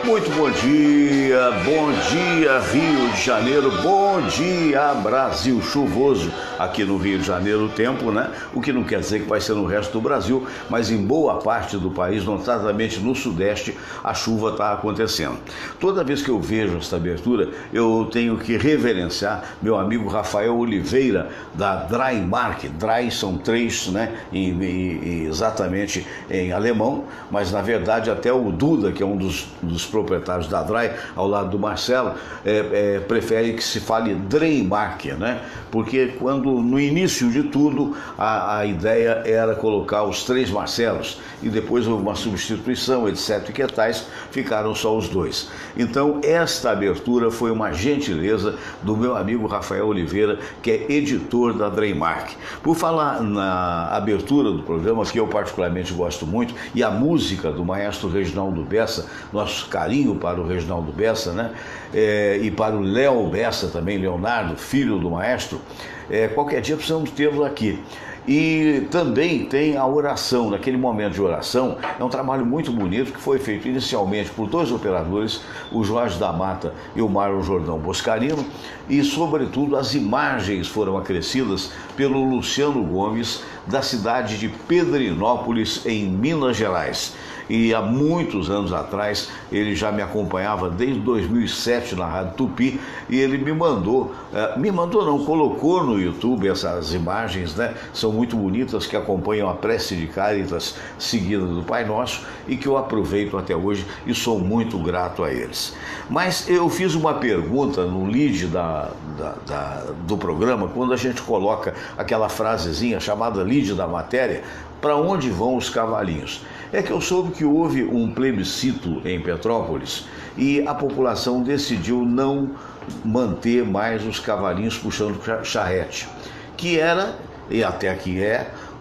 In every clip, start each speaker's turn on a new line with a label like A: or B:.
A: Muito bom dia Rio de Janeiro, bom dia Brasil, chuvoso aqui no Rio de Janeiro o tempo, né? O que não quer dizer que vai ser no resto do Brasil, mas em boa parte do país, notadamente no Sudeste, a chuva está acontecendo. Toda vez que eu vejo essa abertura, eu tenho que reverenciar meu amigo Rafael Oliveira, da Dry Mark. Dry são três, né? Exatamente em alemão, mas na verdade até o Duda, que é um dos proprietários da Dry, ao lado do Marcelo, prefere que se fale Dreimark, né? Porque quando no início de tudo a ideia era colocar os três Marcelos e depois houve uma substituição, etc. e que tais, ficaram só os dois. Então esta abertura foi uma gentileza do meu amigo Rafael Oliveira, que é editor da Dreimark. Por falar na abertura do programa, que eu particularmente gosto muito, e a música do maestro Reginaldo Bessa, nosso carinho para o Reginaldo Bessa, né? E para o Léo Bessa também, Leonardo, filho do maestro, qualquer dia precisamos tê-lo aqui. E também tem a oração, naquele momento de oração, é um trabalho muito bonito que foi feito inicialmente por dois operadores, o Jorge da Mata e o Marlon Jordão Boscarino, e sobretudo as imagens foram acrescidas pelo Luciano Gomes, da cidade de Pedrinópolis, em Minas Gerais. E há muitos anos atrás, ele já me acompanhava desde 2007 na Rádio Tupi, e ele colocou no YouTube essas imagens, né? São muito bonitas, que acompanham a prece de Cáritas seguida do Pai Nosso, e que eu aproveito até hoje e sou muito grato a eles. Mas eu fiz uma pergunta no lead do programa, quando a gente coloca aquela frasezinha chamada lead da matéria, para onde vão os cavalinhos? É que eu soube que houve um plebiscito em Petrópolis e a população decidiu não manter mais os cavalinhos puxando charrete, que era, e até aqui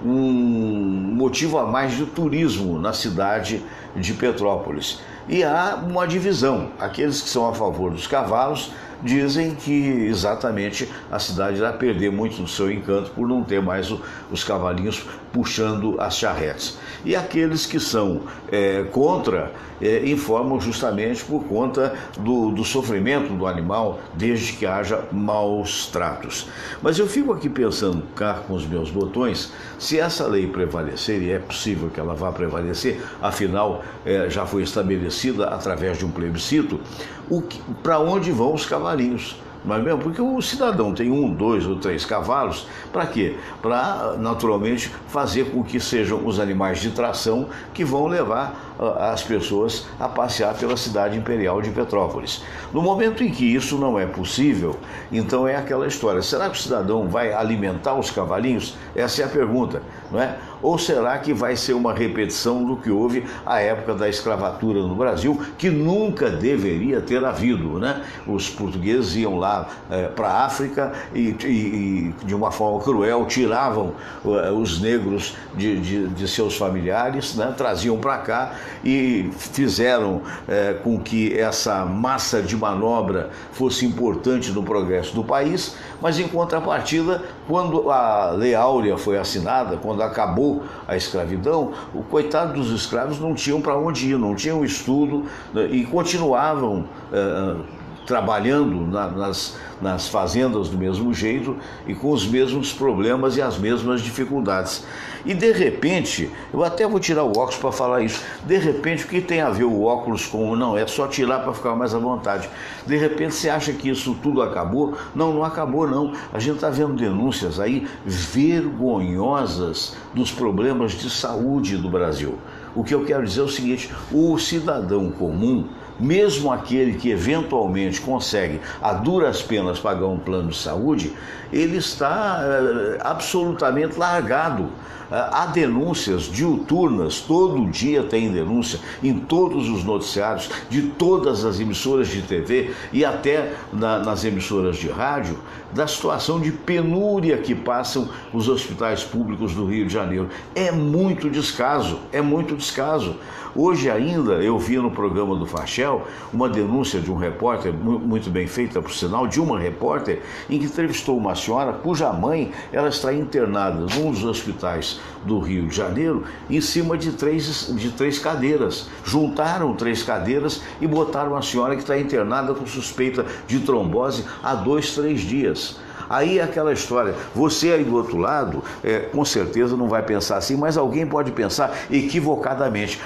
A: um motivo a mais de turismo na cidade de Petrópolis. E há uma divisão, aqueles que são a favor dos cavalos dizem que exatamente a cidade vai perder muito do seu encanto por não ter mais os cavalinhos puxando as charretes. E aqueles que são contra informam justamente por conta do sofrimento do animal, desde que haja maus tratos. Mas eu fico aqui pensando cá com os meus botões, se essa lei prevalecer, e é possível que ela vá prevalecer, afinal já foi estabelecida através de um plebiscito, para onde vão os cavalinhos? Não é mesmo? Porque o cidadão tem 1, 2 ou 3 cavalos, para quê? Para, naturalmente, fazer com que sejam os animais de tração que vão levar as pessoas a passear pela cidade imperial de Petrópolis. No momento em que isso não é possível, então é aquela história, será que o cidadão vai alimentar os cavalinhos? Essa é a pergunta, não é? Ou será que vai ser uma repetição do que houve à época da escravatura no Brasil, que nunca deveria ter havido, né? Os portugueses iam lá para a África e de uma forma cruel tiravam os negros de seus familiares, né? Traziam para cá e fizeram com que essa massa de manobra fosse importante no progresso do país, mas em contrapartida, quando a Lei Áurea foi assinada, quando acabou a escravidão, o coitado dos escravos não tinham para onde ir, não tinham estudo, né? E continuavam trabalhando nas fazendas do mesmo jeito e com os mesmos problemas e as mesmas dificuldades. E de repente, eu até vou tirar o óculos para falar isso, de repente o que tem a ver o óculos com... Não, é só tirar para ficar mais à vontade. De repente você acha que isso tudo acabou? Não, não acabou não. A gente está vendo denúncias aí vergonhosas dos problemas de saúde do Brasil. O que eu quero dizer é o seguinte, o cidadão comum, mesmo aquele que eventualmente consegue a duras penas pagar um plano de saúde, ele está absolutamente largado. Há denúncias diuturnas, todo dia tem denúncia em todos os noticiários de todas as emissoras de TV e até nas emissoras de rádio, da situação de penúria que passam os hospitais públicos do Rio de Janeiro. É muito descaso, é muito descaso. Hoje ainda eu vi no programa do Fachel uma denúncia de um repórter, muito bem feita por sinal, de uma repórter, em que entrevistou uma senhora cuja mãe ela está internada num dos hospitais do Rio de Janeiro em cima de três cadeiras. Juntaram 3 cadeiras e botaram a senhora que está internada com suspeita de trombose há 2, 3 dias. Aí é aquela história, você aí do outro lado, com certeza não vai pensar assim, mas alguém pode pensar equivocadamente,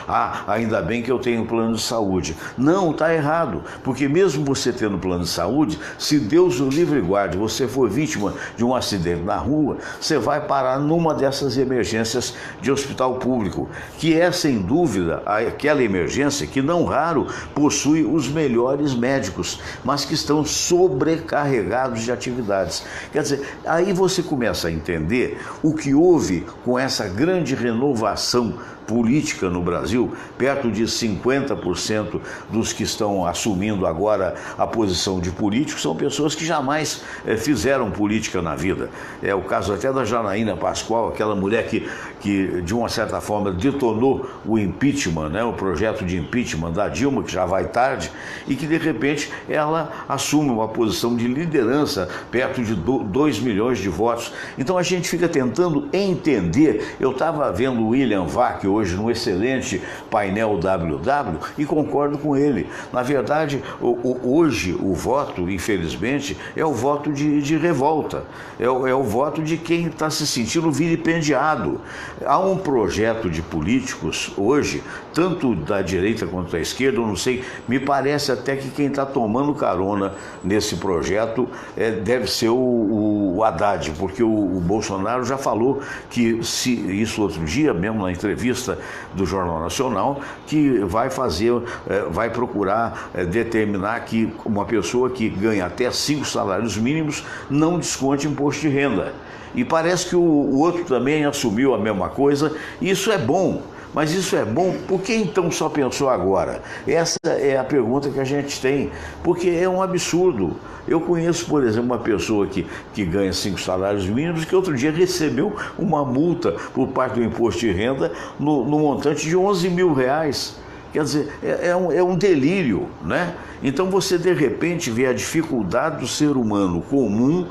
A: ainda bem que eu tenho plano de saúde. Não, está errado, porque mesmo você tendo plano de saúde, se Deus o livre e guarde, você for vítima de um acidente na rua, você vai parar numa dessas emergências de hospital público, que é sem dúvida aquela emergência que não raro possui os melhores médicos, mas que estão sobrecarregados de atividades. Quer dizer, aí você começa a entender o que houve com essa grande renovação política no Brasil. Perto de 50% dos que estão assumindo agora a posição de político são pessoas que jamais fizeram política na vida. É o caso até da Janaína Pascoal, aquela mulher que de uma certa forma detonou o impeachment, né, o projeto de impeachment da Dilma, que já vai tarde, e que de repente ela assume uma posição de liderança perto de 2 milhões de votos. Então a gente fica tentando entender. Eu estava vendo o William Vac hoje num excelente painel WW e concordo com ele. Na verdade, hoje o voto, infelizmente, é o voto de revolta, é o voto de quem está se sentindo vilipendiado. Há um projeto de políticos hoje, tanto da direita quanto da esquerda, eu não sei, me parece até que quem está tomando carona nesse projeto deve ser o Haddad, porque o Bolsonaro já falou que, isso outro dia, mesmo na entrevista do Jornal Nacional, que vai procurar determinar que uma pessoa que ganha até 5 salários mínimos não desconte imposto de renda. E parece que o outro também assumiu a mesma coisa. Isso é bom, mas isso é bom, por que então só pensou agora? Essa é a pergunta que a gente tem, porque é um absurdo. Eu conheço, por exemplo, uma pessoa que ganha 5 salários mínimos, que outro dia recebeu uma multa por parte do imposto de renda no montante de 11 mil reais. Quer dizer, é um delírio, né? Então você de repente vê a dificuldade do ser humano comum,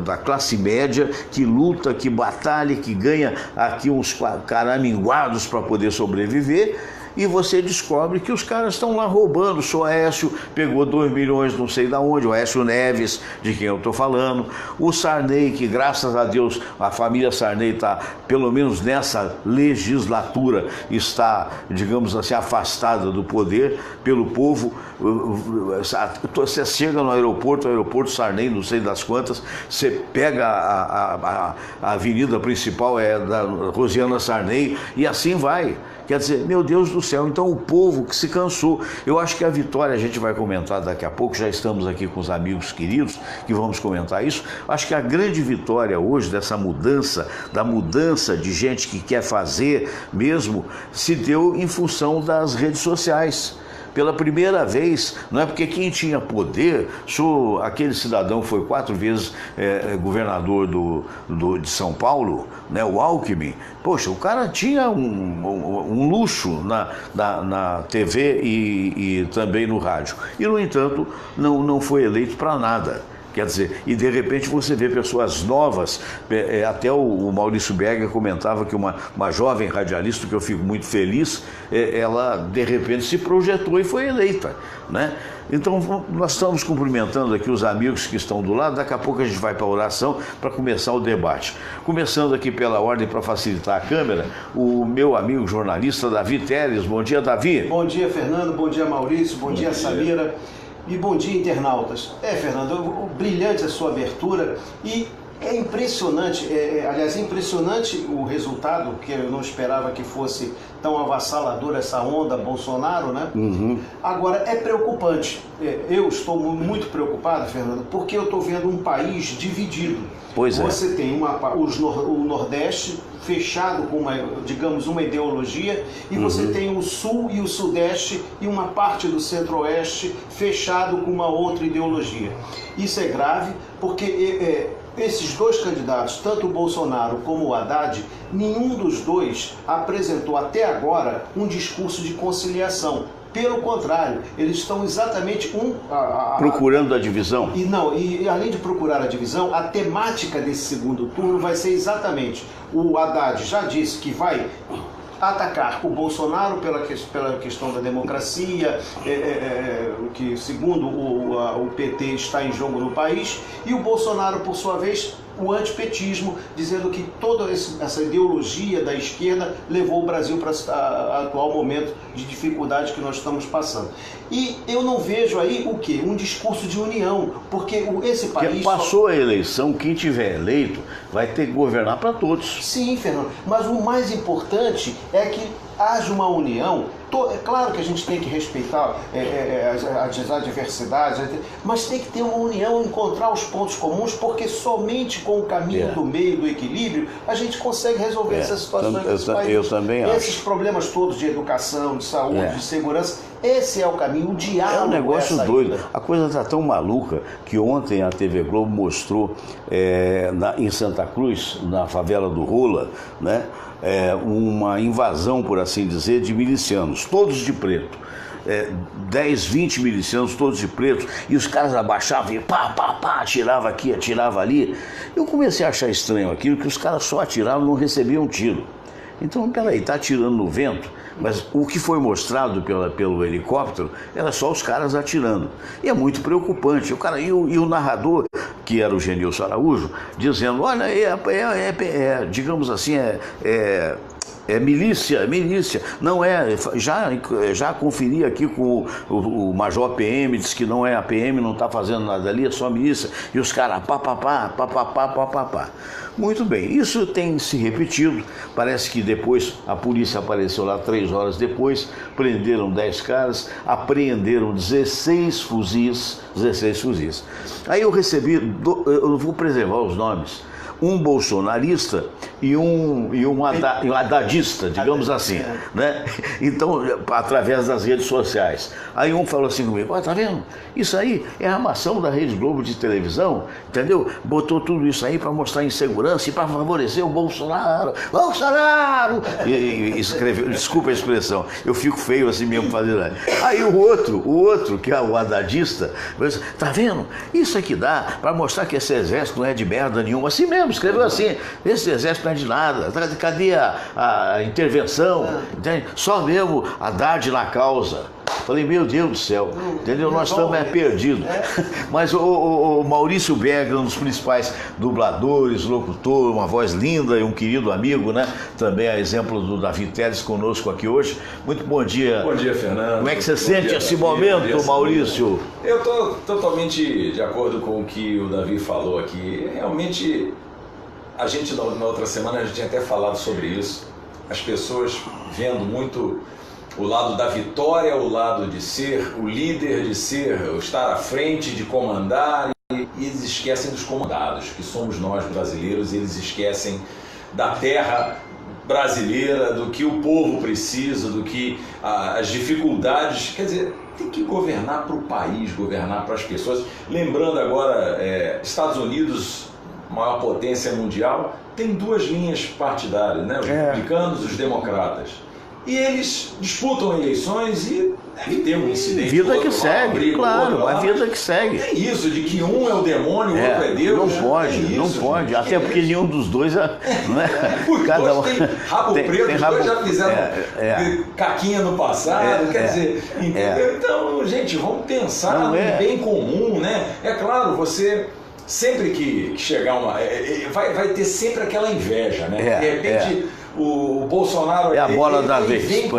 A: da classe média, que luta, que batalha, que ganha aqui uns caraminguados para poder sobreviver, e você descobre que os caras estão lá roubando. O Soécio pegou 2 milhões não sei de onde, o Aécio Neves, de quem eu estou falando, o Sarney, que graças a Deus a família Sarney está, pelo menos nessa legislatura, está, digamos assim, afastada do poder pelo povo. Você chega no aeroporto Sarney, não sei das quantas, você pega a avenida principal, da Rosiana Sarney, e assim vai. Quer dizer, meu Deus do céu, então o povo que se cansou. Eu acho que a vitória, a gente vai comentar daqui a pouco, já estamos aqui com os amigos queridos que vamos comentar isso. Acho que a grande vitória hoje dessa mudança, da mudança de gente que quer fazer mesmo, se deu em função das redes sociais. Pela primeira vez, não é porque quem tinha poder, aquele cidadão foi 4 vezes governador de São Paulo, né, o Alckmin. Poxa, o cara tinha um luxo na TV e também no rádio. E, no entanto, não foi eleito para nada. Quer dizer, e de repente você vê pessoas novas, até o Maurício Berger comentava que uma jovem radialista, que eu fico muito feliz, ela de repente se projetou e foi eleita, né? Então nós estamos cumprimentando aqui os amigos que estão do lado, daqui a pouco a gente vai para a oração para começar o debate. Começando aqui pela ordem para facilitar a câmera, o meu amigo jornalista Davi Teles. Bom dia, Davi.
B: Bom dia, Fernando, bom dia, Maurício, bom dia, Samira. E bom dia, internautas. Fernando, brilhante a sua abertura e é impressionante, aliás, impressionante o resultado, que eu não esperava que fosse tão avassalador essa onda Bolsonaro, né? Uhum. Agora, é preocupante. Eu estou muito preocupado, Fernando, porque eu estou vendo um país dividido.
A: Pois é.
B: Você tem o Nordeste fechado com uma ideologia, e você tem o Sul e o Sudeste e uma parte do Centro-Oeste fechado com uma outra ideologia. Isso é grave porque esses dois candidatos, tanto o Bolsonaro como o Haddad, nenhum dos dois apresentou até agora um discurso de conciliação. Pelo contrário, eles estão exatamente
A: procurando a divisão.
B: E além de procurar a divisão, a temática desse segundo turno vai ser exatamente, o Haddad já disse que vai atacar o Bolsonaro pela questão da democracia, que segundo o PT está em jogo no país, e o Bolsonaro, por sua vez, o antipetismo, dizendo que toda essa ideologia da esquerda levou o Brasil para o atual momento de dificuldade que nós estamos passando. E eu não vejo aí o quê? Um discurso de união, porque esse país...
A: Passou a eleição, quem tiver eleito vai ter que governar para todos.
B: Sim, Fernando, mas o mais importante é que haja uma união. É claro que a gente tem que respeitar as adversidades, mas tem que ter uma união, encontrar os pontos comuns, porque somente com o caminho do meio, do equilíbrio, a gente consegue resolver essas situações.
A: Eu também acho.
B: Esses problemas todos de educação, de saúde, de segurança, esse é o caminho, o diálogo.
A: É um negócio doido. A coisa está tão maluca que ontem a TV Globo mostrou em Santa Cruz, na favela do Rola, né? Uma invasão, por assim dizer, de milicianos, todos de preto. 10, 20 milicianos, todos de preto, e os caras abaixavam e atirava aqui, atirava ali. Eu comecei a achar estranho aquilo, que os caras só atiravam, não recebiam tiro. Então, peraí, está atirando no vento, mas o que foi mostrado pelo helicóptero era só os caras atirando. E é muito preocupante. E o narrador, que era o Genilson Araújo, dizendo, olha, digamos assim, milícia, não é, já conferi aqui com o Major PM, disse que não é a PM, não está fazendo nada ali, é só milícia, e os caras pá. Muito bem, isso tem se repetido, parece que depois a polícia apareceu lá 3 horas depois, prenderam 10 caras, apreenderam 16 fuzis. Aí eu recebi, eu vou preservar os nomes, um bolsonarista e um haddadista, digamos assim, né? Então, através das redes sociais. Aí um falou assim comigo, tá vendo? Isso aí é a armação da Rede Globo de televisão, entendeu? Botou tudo isso aí para mostrar insegurança e para favorecer o Bolsonaro. E escreveu, desculpa a expressão, eu fico feio assim mesmo fazendo. Aí o outro, que é o haddadista, tá vendo? Isso aqui dá para mostrar que esse exército não é de merda nenhuma, assim mesmo. Escreveu assim, esse exército não é de nada, cadê a intervenção? Entende? Só mesmo Haddad na causa. Falei, meu Deus do céu, entendeu? Nós estamos perdidos. Mas o Maurício Berger, um dos principais dubladores, locutor, uma voz linda e um querido amigo, né? Também a exemplo do Davi Teles conosco aqui hoje. Muito bom dia.
C: Bom dia, Fernando.
A: Como é que você sente esse momento, Maurício?
C: Eu estou totalmente de acordo com o que o Davi falou aqui. Realmente, a gente na outra semana a gente tinha até falado sobre isso. As pessoas vendo muito o lado da vitória, o lado de ser o líder, de ser, estar à frente, de comandar, e eles esquecem dos comandados, que somos nós brasileiros, e eles esquecem da terra brasileira, do que o povo precisa, do que as dificuldades, quer dizer, tem que governar para o país, governar para as pessoas. Lembrando agora, Estados Unidos, maior potência mundial, tem 2 linhas partidárias, né? Os republicanos e os democratas. E eles disputam eleições e deve ter um incidente.
A: Vida que segue, claro, a vida que segue.
C: É isso, de que um é o demônio, o outro é Deus.
A: Não pode. Até porque nenhum dos dois é. Não é?
C: Cada um tem rabo preto, os dois já fizeram caquinha no passado, quer dizer, entendeu? Então, gente, vamos pensar no bem comum, né? É claro, você. Sempre que chegar vai ter sempre aquela inveja, né? De repente o Bolsonaro
A: a bola da vez.
C: Vem com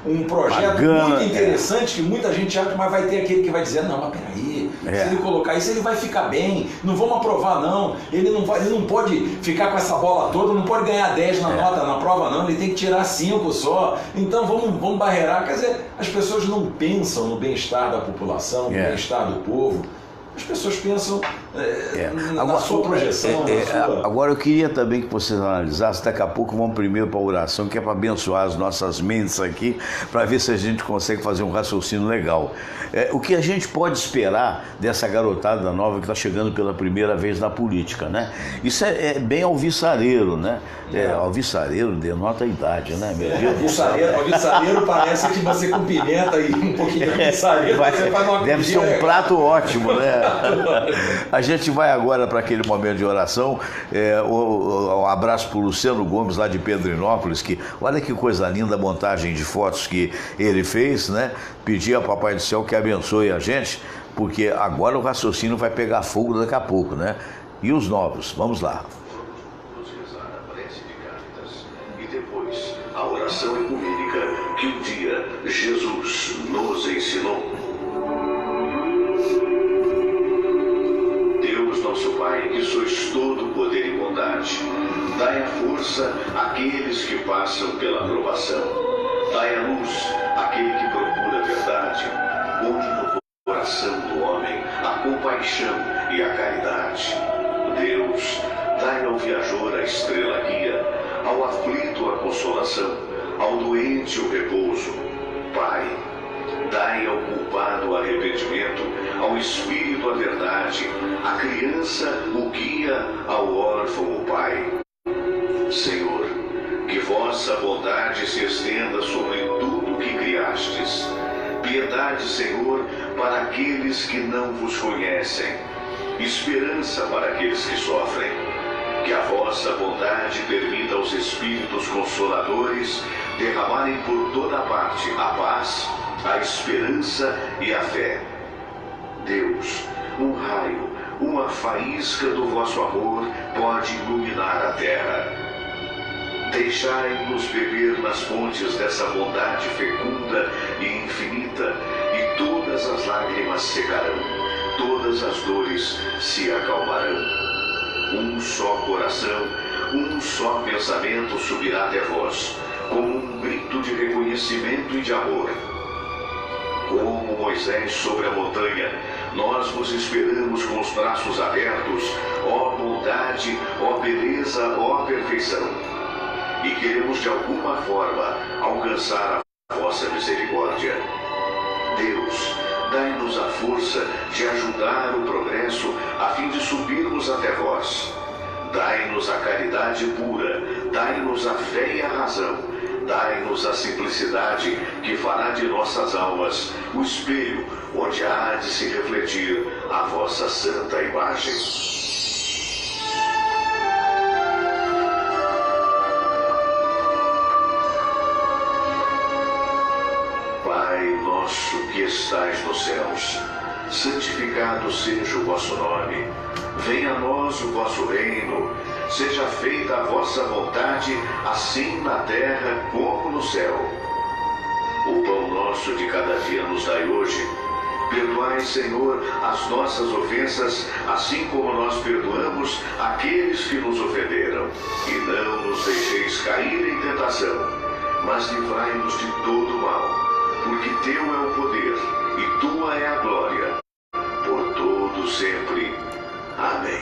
C: um projeto muito interessante, que muita gente acha, mas vai ter aquele que vai dizer, não, mas peraí, se ele colocar isso ele vai ficar bem, não vamos aprovar não, ele não pode ficar com essa bola toda, não pode ganhar 10 na nota, na prova não, ele tem que tirar 5 só, então vamos barreirar. Quer dizer, as pessoas não pensam no bem-estar da população, no bem-estar do povo. As pessoas pensam na sua projeção.
A: Agora eu queria também que vocês analisassem, daqui a pouco vamos primeiro para a oração, que é para abençoar as nossas mentes aqui, para ver se a gente consegue fazer um raciocínio legal. O que a gente pode esperar dessa garotada nova que está chegando pela primeira vez na política, né? Isso é bem alvissareiro, né? Alvissareiro denota a idade, né? Meu Deus.
C: Alvissareiro parece que você com pimenta e um pouquinho de alvissareiro, você faz uma
A: deve ser um prato ótimo, né? A gente vai agora para aquele momento de oração. Um abraço para o Luciano Gomes, lá de Pedrinópolis, que olha que coisa linda a montagem de fotos que ele fez, né? Pedir ao Papai do Céu que abençoe a gente, porque agora o raciocínio vai pegar fogo daqui a pouco, né? E os novos, vamos lá.
D: Vamos rezar a prece de Cáritas e depois a oração ecumênica que um dia Jesus nos ensinou. Deus nosso Pai, que sois todo poder e bondade, dai a força àqueles que passam pela provação. Dai a luz àquele que procura a verdade. Onde no coração do homem a compaixão e a caridade. Deus, dai ao viajor a estrela guia, ao aflito a consolação, ao doente o repouso. Pai, dai ao culpado o arrependimento, ao espírito a verdade, à criança o guia, ao órfão o pai. Senhor, que vossa bondade se estenda sobre tudo que criastes. Piedade, Senhor, para aqueles que não vos conhecem. Esperança para aqueles que sofrem. Que a vossa bondade permita aos Espíritos Consoladores derramarem por toda parte a paz, a esperança e a fé. Deus, um raio, uma faísca do vosso amor pode iluminar a terra. Deixai-nos beber nas fontes dessa bondade fecunda e infinita, e todas as lágrimas secarão, todas as dores se acalmarão. Um só coração, um só pensamento subirá até vós, como um grito de reconhecimento e de amor. Como Moisés sobre a montanha, nós vos esperamos com os braços abertos, ó bondade, ó beleza, ó perfeição. E queremos de alguma forma alcançar a vossa misericórdia. Deus, dai-nos a força de ajudar o progresso a fim de subirmos até vós. Dai-nos a caridade pura, dai-nos a fé e a razão, dai-nos a simplicidade que fará de nossas almas o espelho onde há de se refletir a vossa santa imagem. Nosso que estais nos céus, santificado seja o vosso nome. Venha a nós o vosso reino. Seja feita a vossa vontade, assim na terra como no céu. O pão nosso de cada dia nos dai hoje. Perdoai, Senhor, as nossas ofensas, assim como nós perdoamos aqueles que nos ofenderam. E não nos deixeis cair em tentação, mas livrai-nos de todo mal. Porque teu é o poder, e tua é a glória, por todo sempre. Amém.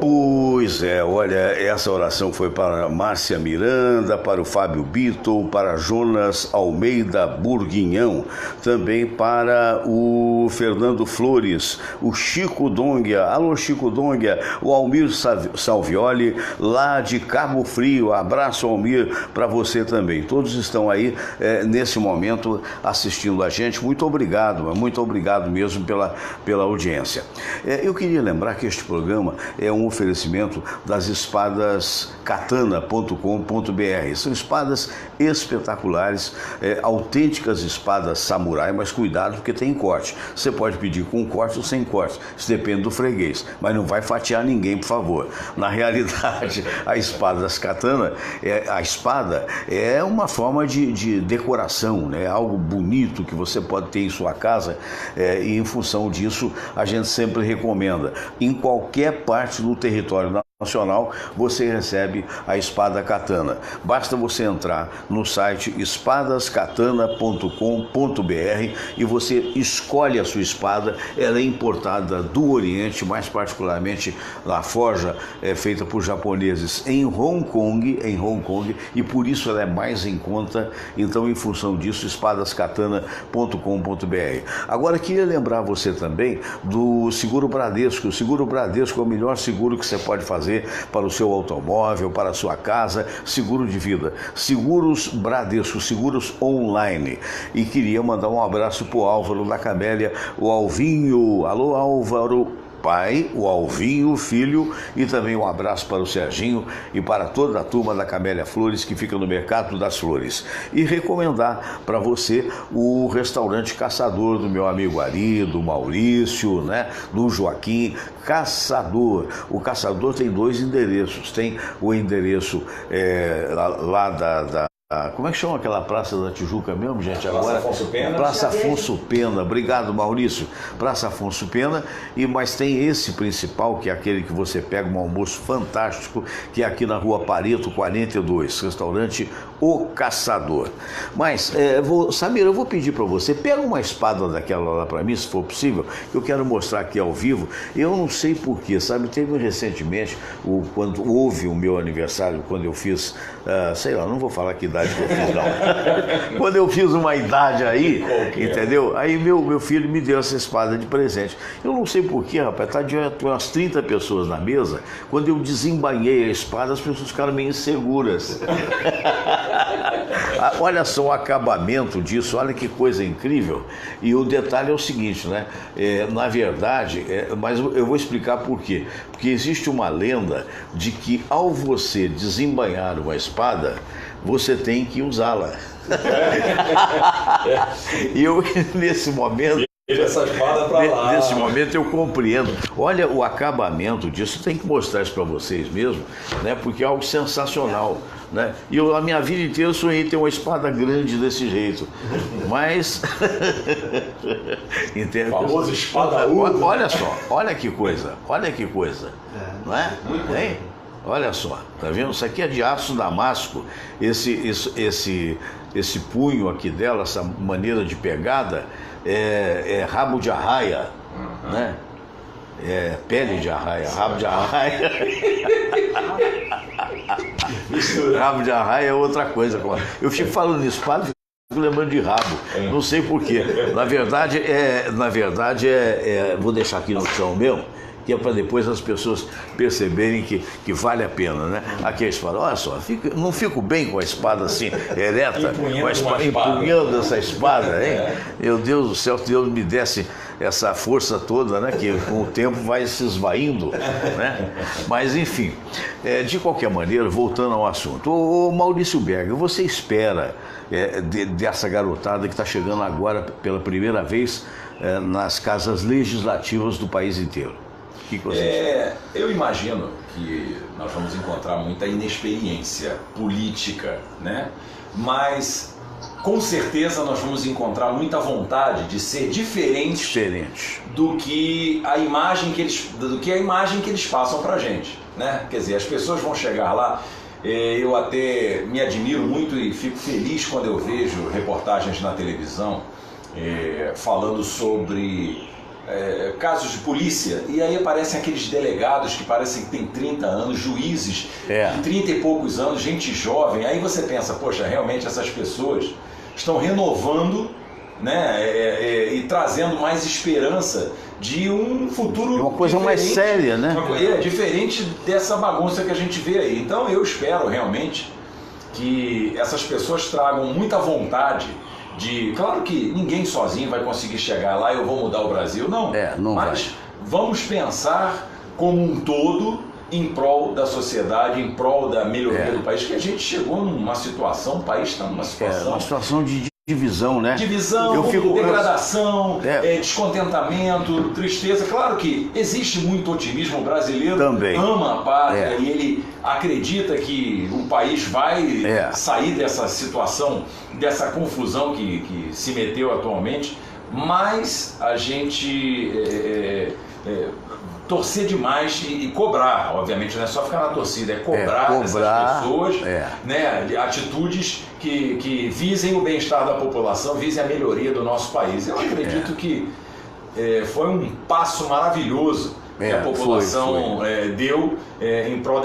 A: Pois é, olha, essa oração foi para Márcia Miranda, para o Fábio Bito, para Jonas Almeida Burguinhão, também para o Fernando Flores, o Chico Donguia, alô Chico Donguia, o Almir Salvioli, lá de Cabo Frio, abraço Almir para você também, todos estão aí nesse momento assistindo a gente, muito obrigado mesmo pela audiência. Eu queria lembrar que este programa é um oferecimento das espadas katana.com.br. São espadas espetaculares, autênticas espadas samurai, mas cuidado porque tem corte. Você pode pedir com corte ou sem corte, isso depende do freguês, mas não vai fatiar ninguém, por favor. Na realidade, a espada das katana, a espada é uma forma de decoração, né? Algo bonito que você pode ter em sua casa, e em função disso a gente sempre recomenda, em qualquer parte do território nacional, você recebe a espada katana. Basta você entrar no site espadaskatana.com.br e você escolhe a sua espada. Ela é importada do Oriente, mais particularmente a forja é feita por japoneses em Hong Kong, e por isso ela é mais em conta. Então, em função disso, espadaskatana.com.br. Agora, queria lembrar você também do Seguro Bradesco. O Seguro Bradesco é o melhor seguro que você pode fazer para o seu automóvel, para a sua casa, seguro de vida. Seguros Bradesco, seguros online. E queria mandar um abraço para o Álvaro da Camélia, o Alvinho. Alô, Álvaro pai, o Alvinho, filho, e também um abraço para o Serginho e para toda a turma da Camélia Flores, que fica no Mercado das Flores. E recomendar para você o restaurante Caçador, do meu amigo Ari, do Maurício, né, do Joaquim. Caçador. O Caçador tem 2 endereços. Tem o endereço lá da como é que chama aquela praça da Tijuca mesmo, gente? Agora,
C: Praça Afonso Pena.
A: Praça Afonso Pena. Obrigado, Maurício. Praça Afonso Pena. Mas tem esse principal, que é aquele que você pega um almoço fantástico, que é aqui na Rua Pareto 42, restaurante O Caçador. Mas, Samira, eu vou pedir para você, pega uma espada daquela lá para mim, se for possível, que eu quero mostrar aqui ao vivo. Eu não sei porquê, sabe? Teve recentemente, quando houve o meu aniversário, quando eu fiz, sei lá, não vou falar que idade que eu fiz, não. Quando eu fiz uma idade aí, entendeu? Aí meu filho me deu essa espada de presente. Eu não sei porquê, rapaz, tá de umas 30 pessoas na mesa. Quando eu desembainhei a espada, as pessoas ficaram meio inseguras. Olha só o acabamento disso, olha que coisa incrível. E o detalhe é o seguinte, né? Na verdade, mas eu vou explicar por quê. Porque existe uma lenda de que ao você desembainhar uma espada, você tem que usá-la. E eu, nesse momento...
C: Essa espada pra lá.
A: Nesse momento eu compreendo. Olha o acabamento disso, tem que mostrar isso para vocês mesmo, né? Porque é algo sensacional, né? E a minha vida inteira eu sonhei ter uma espada grande desse jeito. Mas... Entende?
C: Famoso espadaúdo.
A: Olha só, olha que coisa, não é? Hein? Olha só, tá vendo? Isso aqui é de aço damasco. Esse punho aqui dela, essa maneira de pegada, é rabo de arraia, né? É pele de arraia, rabo de arraia. Rabo de arraia é outra coisa. Eu fico falando nisso, padre, fico lembrando de rabo. Não sei porquê. Na verdade, vou deixar aqui no chão mesmo, que é para depois as pessoas perceberem que vale a pena, né? Aqui a espada, olha só, não fico bem com a espada assim, ereta, empunhando essa espada, hein? Meu Deus do céu, que Deus me desse essa força toda, né? Que com o tempo vai se esvaindo, né? Mas, enfim, de qualquer maneira, voltando ao assunto, ô Maurício Berger, você espera dessa garotada que está chegando agora pela primeira vez nas casas legislativas do país inteiro? O que você acha?
C: Eu imagino que nós vamos encontrar muita inexperiência política, né? Mas com certeza nós vamos encontrar muita vontade de ser diferente do que a imagem que eles passam pra gente, né? Quer dizer, as pessoas vão chegar lá. Eu até me admiro muito e fico feliz quando eu vejo reportagens na televisão falando sobre casos de polícia, e aí aparecem aqueles delegados que parecem que têm 30 anos, juízes de 30 e poucos anos, gente jovem. Aí você pensa, poxa, realmente essas pessoas estão renovando, né, e trazendo mais esperança de um futuro
A: uma coisa mais séria, né?
C: Diferente dessa bagunça que a gente vê aí. Então eu espero realmente que essas pessoas tragam muita vontade claro que ninguém sozinho vai conseguir chegar lá e eu vou mudar o Brasil, não. Mas vamos pensar como um todo em prol da sociedade, em prol da melhoria do país, que a gente chegou numa situação, o país está numa situação...
A: uma situação de divisão, né?
C: Divisão, degradação, descontentamento, tristeza. Claro que existe muito otimismo, o brasileiro também ama a pátria e ele acredita que o país vai sair dessa situação, dessa confusão que se meteu atualmente, mas a gente torcer demais e cobrar, obviamente, não é só ficar na torcida, é cobrar essas pessoas, né, atitudes que visem o bem-estar da população, visem a melhoria do nosso país. Eu acredito que foi um passo maravilhoso que a população deu em prol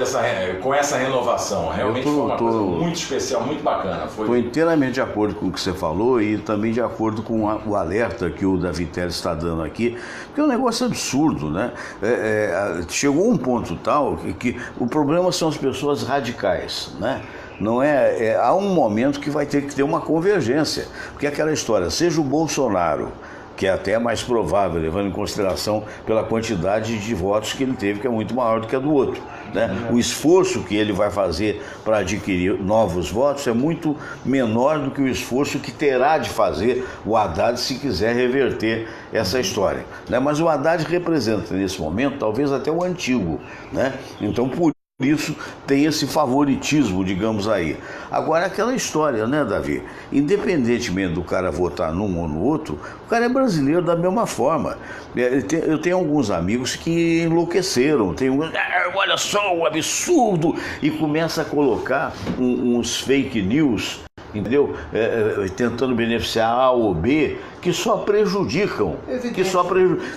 C: com essa renovação. Realmente foi uma coisa muito especial, muito bacana.
A: Estou inteiramente de acordo com o que você falou e também de acordo com o alerta que o Davi Teles está dando aqui, porque é um negócio absurdo, né? Chegou um ponto tal que o problema são as pessoas radicais, né? Não há um momento que vai ter que ter uma convergência, porque aquela história, seja o Bolsonaro, que é até mais provável, levando em consideração pela quantidade de votos que ele teve, que é muito maior do que a do outro, né? O esforço que ele vai fazer para adquirir novos votos é muito menor do que o esforço que terá de fazer o Haddad se quiser reverter essa história, né? Mas o Haddad representa, nesse momento, talvez até o antigo, né? Então, por isso tem esse favoritismo, digamos aí. Agora, aquela história, né, Davi? Independentemente do cara votar num ou no outro, o cara é brasileiro da mesma forma. Eu tenho alguns amigos que enlouqueceram, olha só o absurdo, e começa a colocar uns fake news, entendeu? Tentando beneficiar A ou B, que só prejudicam.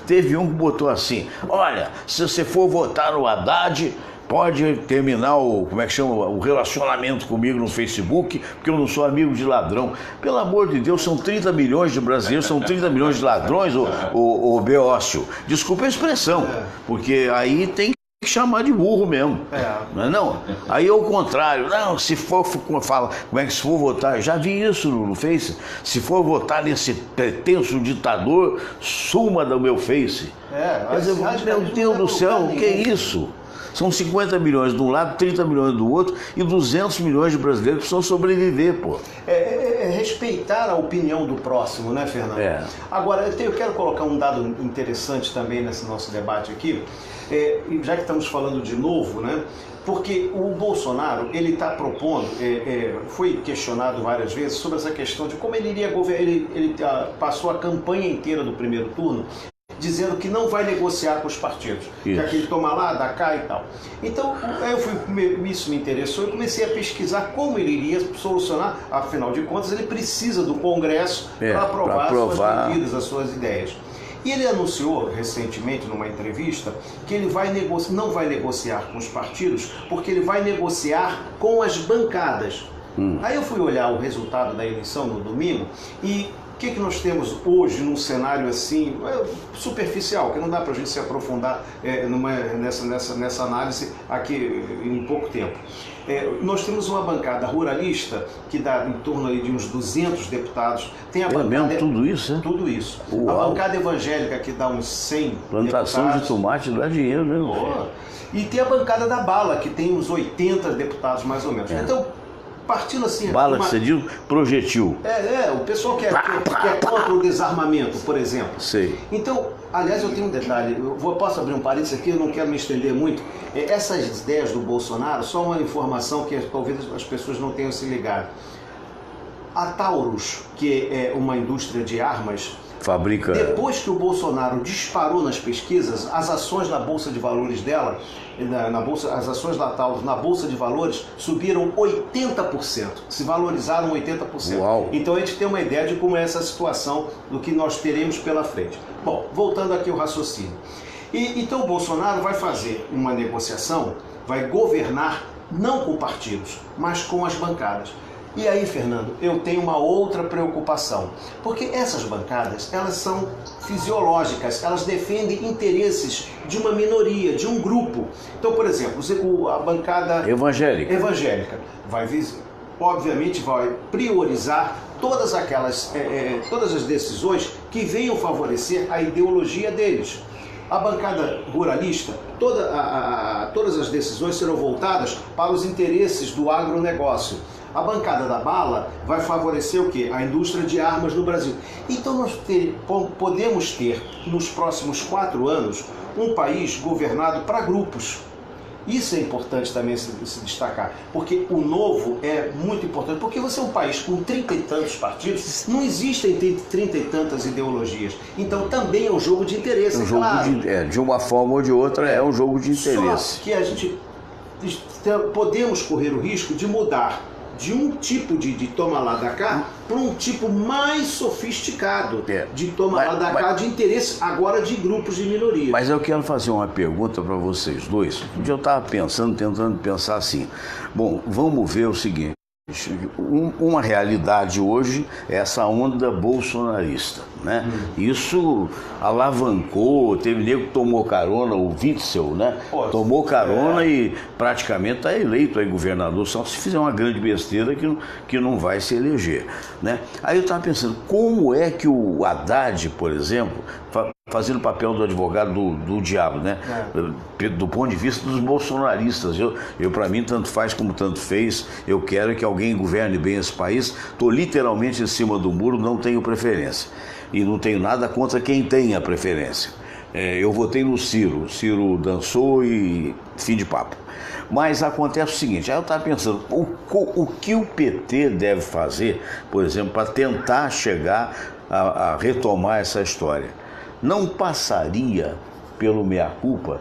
A: Teve um que botou assim: olha, se você for votar no Haddad, pode terminar o relacionamento comigo no Facebook, porque eu não sou amigo de ladrão. Pelo amor de Deus, são 30 milhões de brasileiros, são 30 milhões de ladrões, o Beócio. Desculpa a expressão, porque aí tem que chamar de burro mesmo. Não é não? Aí é o contrário. Não, se for votar, já vi isso no Face, se for votar nesse pretenso ditador, suma do meu Face. Meu Deus do céu, o que é isso? São 50 milhões de um lado, 30 milhões do outro e 200 milhões de brasileiros que precisam sobreviver, pô.
B: Respeitar a opinião do próximo, né, Fernando? Agora, eu quero colocar um dado interessante também nesse nosso debate aqui, já que estamos falando de novo, né? Porque o Bolsonaro, ele está propondo, foi questionado várias vezes sobre essa questão de como ele iria governar. Ele passou a campanha inteira do primeiro turno dizendo que não vai negociar com os partidos, que aquele toma lá, dá cá e tal. Então, isso me interessou e comecei a pesquisar como ele iria solucionar. Afinal de contas, ele precisa do Congresso para aprovar suas medidas, as suas ideias. E ele anunciou recentemente, numa entrevista, que ele não vai negociar com os partidos, porque ele vai negociar com as bancadas. Aí eu fui olhar o resultado da eleição no domingo e o que nós temos hoje num cenário assim, superficial, que não dá para a gente se aprofundar nessa análise aqui em pouco tempo. Nós temos uma bancada ruralista que dá em torno aí de uns 200 deputados. Tem a bancada,
A: mesmo tudo isso, né?
B: Tudo isso.
A: Uau.
B: A bancada evangélica que dá uns 100
A: Plantação
B: deputados.
A: De tomate dá dinheiro, né?
B: E tem a bancada da bala, que tem uns 80 deputados mais ou menos. Então, partindo assim...
A: Bala que você diz, projetil.
B: O pessoal que é contra o desarmamento, por exemplo.
A: Sei.
B: Então, aliás, eu tenho um detalhe, posso abrir um parênteses aqui, eu não quero me estender muito. Essas ideias do Bolsonaro, só uma informação que talvez as pessoas não tenham se ligado. A Taurus, que é uma indústria de armas,
A: fabrica...
B: Depois que o Bolsonaro disparou nas pesquisas, as ações na Bolsa de Valores dela, as ações da Taurus na Bolsa de Valores subiram 80%, se valorizaram 80%.
A: Uau.
B: Então a gente tem uma ideia de como é essa situação, do que nós teremos pela frente. Bom, voltando aqui ao raciocínio. Então o Bolsonaro vai fazer uma negociação, vai governar não com partidos, mas com as bancadas. E aí, Fernando, eu tenho uma outra preocupação, porque essas bancadas, elas são fisiológicas, elas defendem interesses de uma minoria, de um grupo. Então, por exemplo, a bancada evangélica obviamente vai priorizar todas as decisões que venham favorecer a ideologia deles. A bancada ruralista, todas as decisões serão voltadas para os interesses do agronegócio. A bancada da bala vai favorecer o quê? A indústria de armas no Brasil. Então nós podemos ter, nos próximos 4 anos, um país governado para grupos. Isso é importante também se destacar, porque o novo é muito importante, porque você é um país com 30 e tantos partidos, não existem 30 e tantas ideologias, então também é um jogo de interesse, claro.
A: De uma forma ou de outra é um jogo de interesse.
B: Só que a gente podemos correr o risco de mudar de um tipo de toma lá da cá para um tipo mais sofisticado de toma lá da cá, de interesse agora de grupos de minoria.
A: Mas eu quero fazer uma pergunta para vocês dois. Eu estava tentando pensar assim, bom, vamos ver o seguinte, uma realidade hoje é essa onda bolsonarista, né? Isso alavancou, teve nego que tomou carona, o Witzel, né? Tomou carona e praticamente está eleito aí governador, só se fizer uma grande besteira que não vai se eleger, né? Aí eu estava pensando, como é que o Haddad, por exemplo, fazendo o papel do advogado do diabo, né? Do ponto de vista dos bolsonaristas, eu para mim tanto faz como tanto fez, eu quero que alguém governe bem esse país, estou literalmente em cima do muro, não tenho preferência e não tenho nada contra quem tem a preferência. Eu votei no Ciro, o Ciro dançou e fim de papo. Mas acontece o seguinte, aí eu estava pensando, o que o PT deve fazer, por exemplo, para tentar chegar a retomar essa história? Não passaria pelo meia-culpa,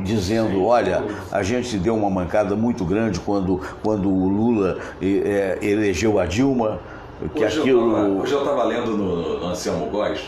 A: dizendo, olha, a gente deu uma mancada muito grande quando o Lula elegeu a Dilma, que
C: hoje eu estava lendo no Anselmo Góes,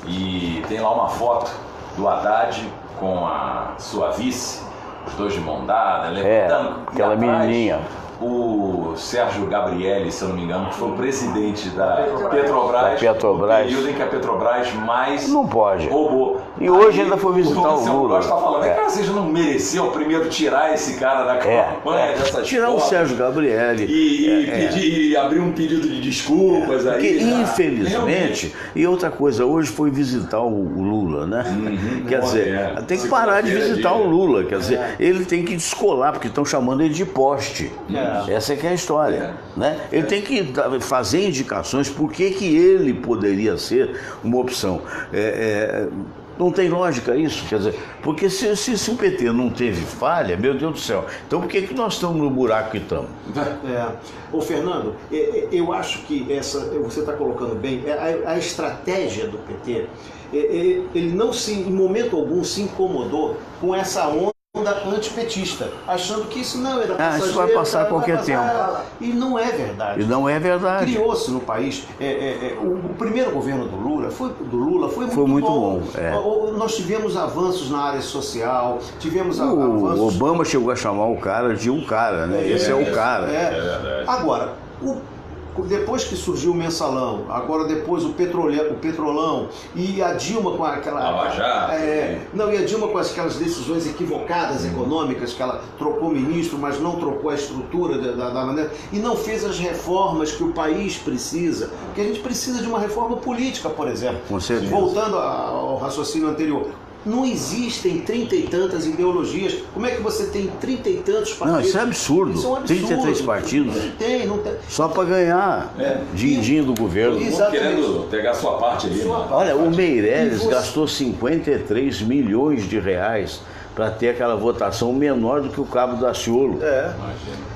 C: e tem lá uma foto do Haddad com a sua vice, os dois de mão dada, levantando.
A: Aquela menininha.
C: O Sérgio Gabrielli, se eu não me engano, que foi o presidente da Petrobras, no período em que a Petrobras mais
A: não pode.
C: Roubou.
A: E hoje ainda foi visitar o Lula.
C: Está falando, cara, você já não mereceu primeiro tirar esse cara da campanha dessas
A: tirar
C: fotos,
A: o Sérgio Gabrielli
C: e abrir um pedido de desculpas aí.
A: Porque, infelizmente, e outra coisa, hoje foi visitar o Lula, né? Quer dizer, tem que parar de visitar o Lula, quer dizer, ele tem que descolar, porque estão chamando ele de poste. Essa é que é a história, né? Ele tem que fazer indicações por que ele poderia ser uma opção. Não tem lógica isso, quer dizer, porque se o PT não teve falha, meu Deus do céu, então por que nós estamos no buraco que estamos?
B: Ô Fernando, eu acho que você está colocando bem, a estratégia do PT, ele não em momento algum se incomodou com essa onda antipetista, achando que isso não era passageiro,
A: isso vai passar a qualquer tempo.
B: E não é verdade. Criou-se no país, o primeiro governo do Lula foi muito bom. Nós tivemos avanços na área social, avanços.
A: O Obama chegou a chamar o cara de um cara, né? Esse é o cara.
B: Agora, depois que surgiu o mensalão, agora depois o petrolão e a Dilma com aquela e a Dilma com aquelas decisões equivocadas econômicas, que ela trocou ministro, mas não trocou a estrutura da maneira e não fez as reformas que o país precisa, porque a gente precisa de uma reforma política, por exemplo.
A: Com certeza.
B: Voltando ao raciocínio anterior, não existem 30 e tantas ideologias. Como é que você tem 30 e tantos partidos?
A: Não, isso é absurdo.
B: Isso é um absurdo.
A: 33 partidos.
B: Não tem.
A: Só para ganhar din-din do governo.
C: Querendo pegar sua parte ali.
A: Olha, o Meirelles gastou 53 milhões de reais para ter aquela votação menor do que o Cabo Daciolo.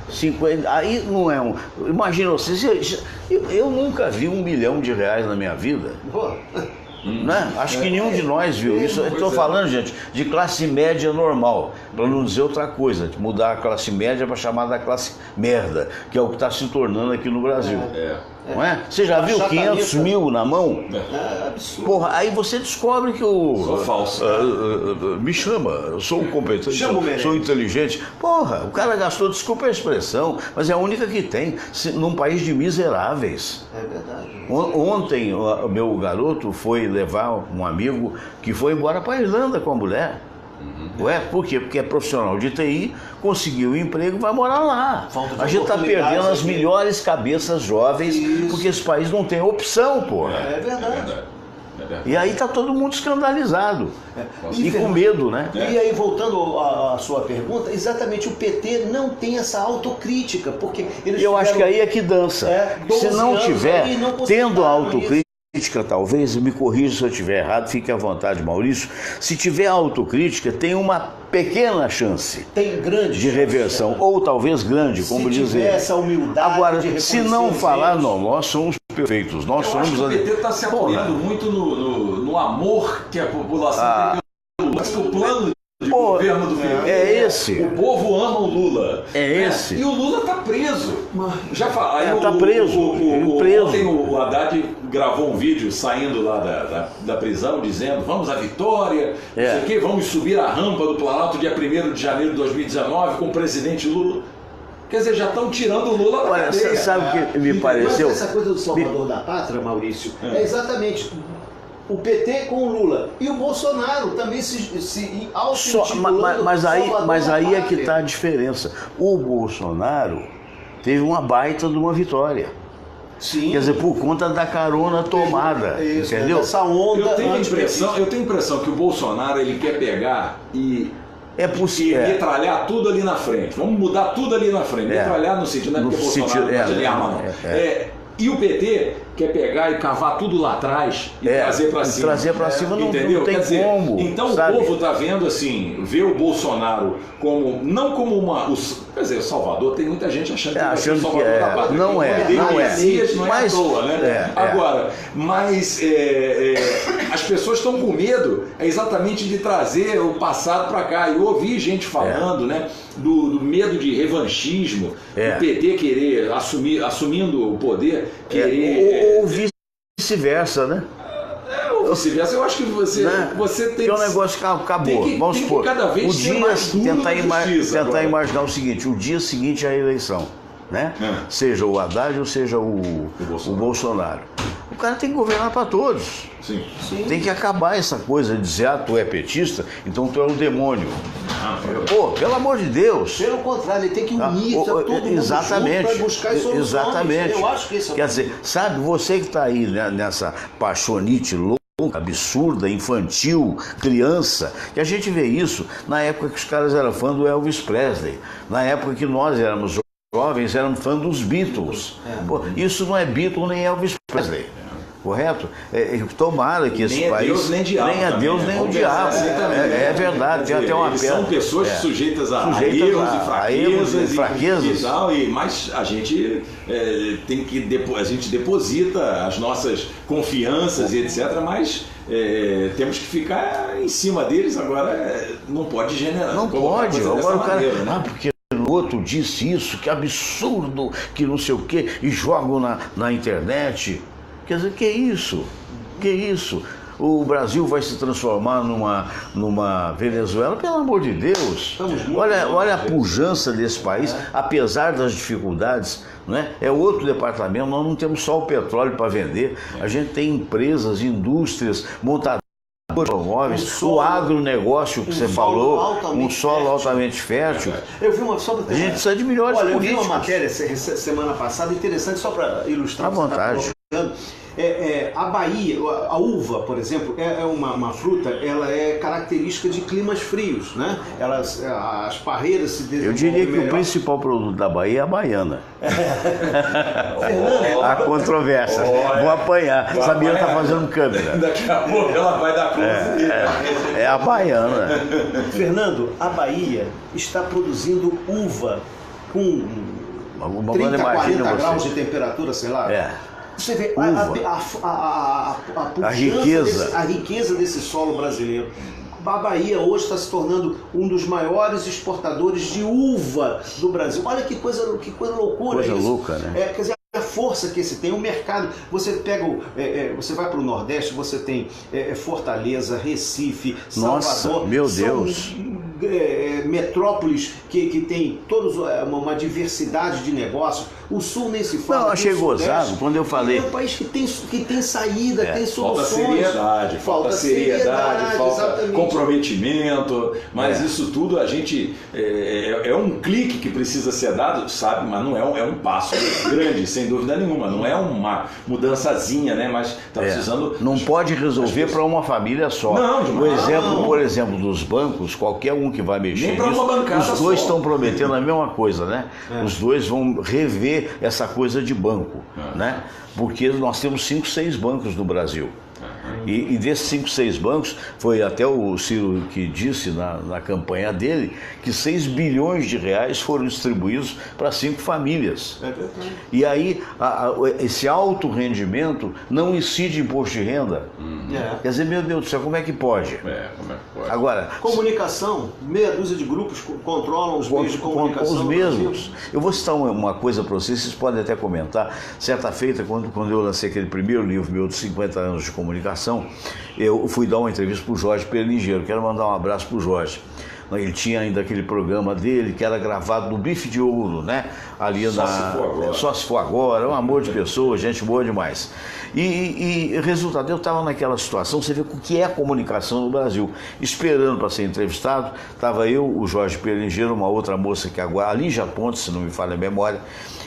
A: 50, aí não é um... Imagina você, eu nunca vi R$1 milhão na minha vida. Né? Acho que nenhum de nós viu isso. Eu estou falando, gente, de classe média normal, para não dizer outra coisa, de mudar a classe média para chamar da classe merda, que é o que está se tornando aqui no Brasil. Não é? Você já viu 500 mil na mão?
B: Absurdo.
A: Porra, aí você descobre que o...
C: Sou falso.
A: Me chama, eu sou competente, sou inteligente. Porra, o cara gastou, desculpa a expressão, mas é a única que tem, num país de miseráveis.
B: É verdade.
A: Ontem, o meu garoto foi levar um amigo que foi embora para a Irlanda com a mulher. Por quê? Porque é profissional de TI, conseguiu um emprego, vai morar lá. A gente está perdendo as melhores cabeças jovens, porque esse país não tem opção, porra.
B: É verdade.
A: E aí está todo mundo escandalizado. E com medo, né?
B: E aí, voltando à sua pergunta, exatamente, o PT não tem essa autocrítica, porque eles
A: acho que aí é que dança. Se não tiver tendo autocrítica, talvez, me corrija se eu estiver errado, fique à vontade, Maurício. Se tiver autocrítica, tem uma pequena chance
B: Tem grande
A: de reversão, ou talvez grande, como
B: se
A: dizer.
B: tiver essa humildade.
A: Agora,
B: de
A: se
B: reconhecer
A: não
B: os
A: falar,
B: erros.
A: não, nós somos perfeitos. Nós
C: Eu acho
A: somos.
C: que o PT está se apoiando muito no amor que a população tem pelo Lula. Mas que o plano de governo do PT
A: esse.
C: O povo ama o Lula.
A: É esse.
C: E o Lula está preso. Já fala.
A: Está preso. Preso.
C: Ontem o Haddad gravou um vídeo saindo lá da prisão dizendo: vamos à vitória, não sei o quê, vamos subir a rampa do Planalto dia 1º de janeiro de 2019 com o presidente Lula. Quer dizer, já estão tirando o Lula da
A: Olha,
C: cadeia.
A: sabe o que me pareceu?
B: Mas essa coisa do salvador da pátria, Maurício, é exatamente o PT com o Lula. E o Bolsonaro também se auto-intitulando
A: Mas aí
B: salvador
A: é
B: da
A: que está a
B: pátria.
A: diferença. O Bolsonaro teve uma baita de uma vitória.
B: Sim.
A: Quer dizer, por conta da carona tomada,
B: Isso,
A: entendeu?
B: Essa onda
C: Eu tenho a
B: antipetista.
C: impressão que o Bolsonaro ele quer pegar e
A: É possível.
C: metralhar tudo ali na frente. Vamos mudar tudo ali na frente. Metralhar no sentido, não é
A: No
C: porque o Bolsonaro
A: sentido-
C: não gosta de arma, não. E o PT quer pegar e cavar tudo lá atrás e trazer para cima.
A: Trazer para cima não,
C: Entendeu?
A: não tem
C: Quer dizer,
A: como.
C: então
A: sabe?
C: o povo está vendo assim, vê o Bolsonaro como, não como uma... Quer dizer, o Salvador tem muita gente achando que vai ser o
A: achando que
C: Salvador da pátria.
A: não é,
C: Tem
A: não é.
C: Messias, não é
A: Mas-
C: à toa, né?
A: é.
C: Agora, mas as pessoas estão com medo exatamente de trazer o passado para cá. Eu ouvi gente falando, né, do medo de revanchismo, do PT querer assumindo o poder, querer...
A: Ou vice-versa, né?
C: Ou vice-versa, eu acho que você tem
A: que o negócio acabou. Vamos supor,
C: cada vez
A: o
C: ser
A: dia
C: mais duro
A: tentar,
C: na justiça agora.
A: imaginar o seguinte: o dia seguinte à eleição, né? Seja o Haddad ou seja o Bolsonaro. O cara tem que governar para todos.
C: Sim.
A: Tem que acabar essa coisa de dizer, tu é petista, então tu é o demônio. Pô, pelo amor de Deus.
B: Pelo contrário, ele tem que unir todo mundo
A: Exatamente.
B: para buscar as soluções.
A: Exatamente.
B: Eu acho que esse é o
A: Quer dizer, sabe, você que está aí, né, nessa paixonite louca, absurda, infantil, criança, que a gente vê isso na época que os caras eram fã do Elvis Presley, na época que nós éramos jovens, éramos fã dos Beatles. Pô, isso não é Beatles nem Elvis Presley. Correto? Tomara que esse
C: nem
A: país...
C: Deus, nem diabo
A: nem a
C: também,
A: Deus,
C: né?
A: nem o
C: Vamos
A: diabo.
C: pensar assim também,
A: É verdade, tem até uma
C: eles
A: pedra.
C: são pessoas sujeitas a erros e fraquezas. E tal, mas a gente a gente deposita as nossas confianças e etc., mas temos que ficar em cima deles. Agora não pode generar.
A: Não pode. Agora o cara...
C: né?
A: Porque o outro disse isso, que absurdo, que não sei o quê, e jogam na internet. Quer dizer, que isso? Que isso? O Brasil vai se transformar numa Venezuela? Pelo amor de Deus! Olha a pujança desse país, apesar das dificuldades, não é? É outro departamento, nós não temos só o petróleo para vender, a gente tem empresas, indústrias, montadoras de automóveis, o agronegócio que você falou, um solo altamente fértil.
B: Eu vi uma
A: A gente precisa de melhores
B: Olha, eu vi
A: políticos.
B: uma matéria semana passada interessante, só para ilustrar.
A: À vontade.
B: A Bahia, a uva, por exemplo, é uma fruta, ela é característica de climas frios, né? As parreiras se desenvolvem.
A: Eu diria que
B: melhor.
A: o principal produto da Bahia é a baiana. A controvérsia. Vou apanhar. Sabia que está fazendo câmera.
C: Daqui a pouco ela vai dar close.
A: É a baiana.
B: Fernando, a Bahia está produzindo uva com 30, 40 graus de temperatura, sei lá. Você vê a riqueza desse solo brasileiro. A Bahia hoje está se tornando um dos maiores exportadores de uva do Brasil. Olha que coisa loucura
A: Coisa
B: isso.
A: louca, né?
B: Quer dizer, a força que esse tem, o mercado. Você pega, você vai para o Nordeste, você tem Fortaleza, Recife,
A: Nossa,
B: Salvador.
A: meu
B: são,
A: Deus.
B: Metrópoles que tem todos uma diversidade de negócios. O Sul nem se fala.
A: Não, achei
B: o Sudeste.
A: gozado quando eu falei.
B: É um país que tem saída, tem soluções.
C: Falta seriedade, falta
B: exatamente.
C: comprometimento, mas isso tudo a gente é um clique que precisa ser dado, sabe, mas não é um passo grande, sem dúvida nenhuma, não é uma mudançazinha, né, mas está precisando...
A: Não pode resolver para uma família só.
C: Não,
A: Por exemplo dos bancos, qualquer um que vai mexer
C: Nem pra
A: nisso.
C: uma bancada
A: Os dois
C: só.
A: estão prometendo a mesma coisa, né? Os dois vão rever essa coisa de banco, né? Porque nós temos 5, 6 bancos no Brasil. E desses 5, 6 bancos, foi até o Ciro que disse na campanha dele que 6 bilhões de reais foram distribuídos para 5 famílias.
B: É verdade.
A: E aí esse alto rendimento não incide imposto de renda. Quer dizer, meu Deus do céu, como é que pode?
C: Como é que pode?
A: Agora,
B: Comunicação, meia dúzia de grupos controlam os meios de comunicação.
A: os
B: no
A: mesmos.
B: Brasil.
A: Eu vou citar uma coisa para vocês podem até comentar. Certa feita, quando eu lancei aquele primeiro livro meu de 50 anos de comunicação, eu fui dar uma entrevista para o Jorge Perlingeiro. Quero mandar um abraço para o Jorge. Ele tinha ainda aquele programa dele que era gravado no Bife de Ouro, né? Ali Só se for agora, um amor de pessoa, gente boa demais. E resultado, eu estava naquela situação, você vê o que é a comunicação no Brasil. Esperando para ser entrevistado, estava eu, o Jorge Perlingeiro, uma outra moça que agora, a Lígia Pontes, se não me falha a memória,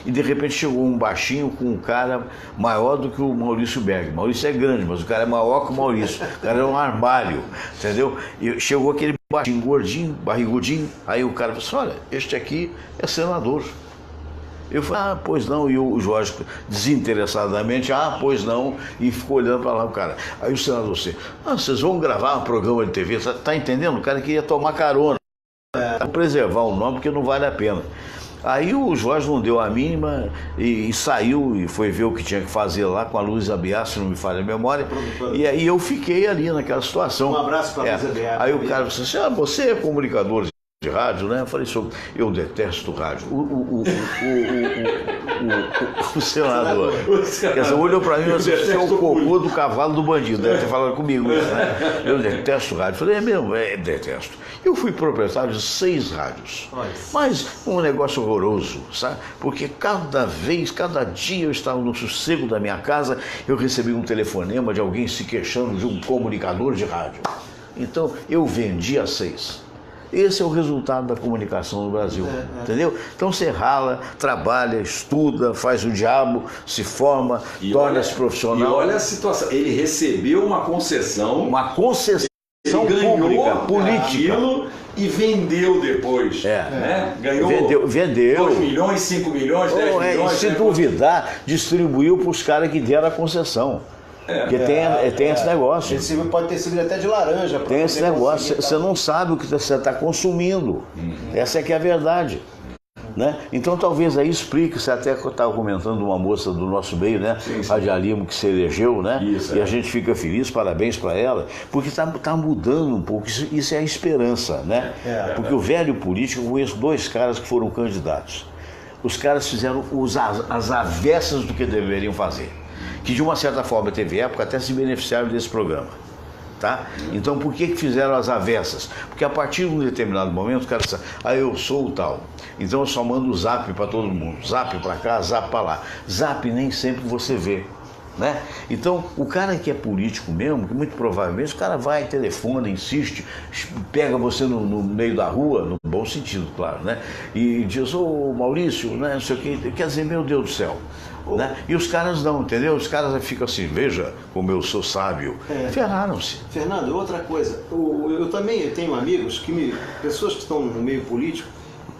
A: e de repente chegou um baixinho com um cara maior do que o Maurício Berg. Maurício é grande, mas o cara é maior que o Maurício. O cara é um armário, entendeu? E chegou aquele baixinho, gordinho, barrigudinho, aí o cara falou assim, olha, este aqui é senador. Eu falei, pois não, e o Jorge desinteressadamente, pois não, e ficou olhando para lá o cara. Aí o senador disse, vocês vão gravar um programa de TV, tá entendendo? O cara queria tomar carona, preservar o nome porque não vale a pena. Aí o Jorge não deu a mínima e saiu e foi ver o que tinha que fazer lá com a Luísa Biar, se não me falha a memória. E aí eu fiquei ali naquela situação.
B: Um abraço para a Luísa Biar.
A: Aí o cara disse assim, você é comunicador de rádio, né? Eu falei, eu detesto rádio. O senador, quer dizer, olhou para mim e disse, você é o cocô do cavalo do bandido, deve ter falado comigo isso, né? Eu detesto rádio. Eu falei, é mesmo? Detesto. Eu fui proprietário de 6 rádios, mas um negócio horroroso, sabe? Porque cada dia eu estava no sossego da minha casa, eu recebi um telefonema de alguém se queixando de um comunicador de rádio. Então, eu vendi a 6. Esse é o resultado da comunicação no Brasil, entendeu? Então você rala, trabalha, estuda, faz o diabo, se forma, torna-se profissional.
C: E olha a situação, ele recebeu uma concessão
A: pública, política.
C: E vendeu depois. Né? Ganhou
A: vendeu.
C: 2 milhões, 5 milhões, 10 milhões.
A: E se duvidar, distribuiu para os caras que deram a concessão. Porque tem esse negócio.
B: Esse pode ter sido até de laranja.
A: Tem esse negócio, você não sabe o que você está consumindo. Essa é que é a verdade. Né? Então talvez aí explique, você até estava comentando uma moça do nosso meio, né? Radialismo que se elegeu, né? E a gente fica feliz, parabéns para ela, porque está mudando um pouco, isso é a esperança, né? Porque o velho político, eu conheço 2 caras que foram candidatos. Os caras fizeram as avessas do que deveriam fazer, que de uma certa forma teve época até se beneficiaram desse programa. Tá? Então por que fizeram as avessas? Porque a partir de um determinado momento o cara disse, eu sou o tal, então eu só mando o zap para todo mundo, zap para cá, zap para lá. Zap nem sempre você vê, né? Então o cara que é político mesmo, que muito provavelmente o cara vai, telefona, insiste, pega você no meio da rua, no bom sentido, claro, né? E diz, Maurício, né, não sei o que, quer dizer, meu Deus do céu. Né? E os caras não, entendeu? Os caras ficam assim, veja como eu sou sábio. Ferraram-se.
B: Fernando, outra coisa, eu também tenho amigos, pessoas que estão no meio político,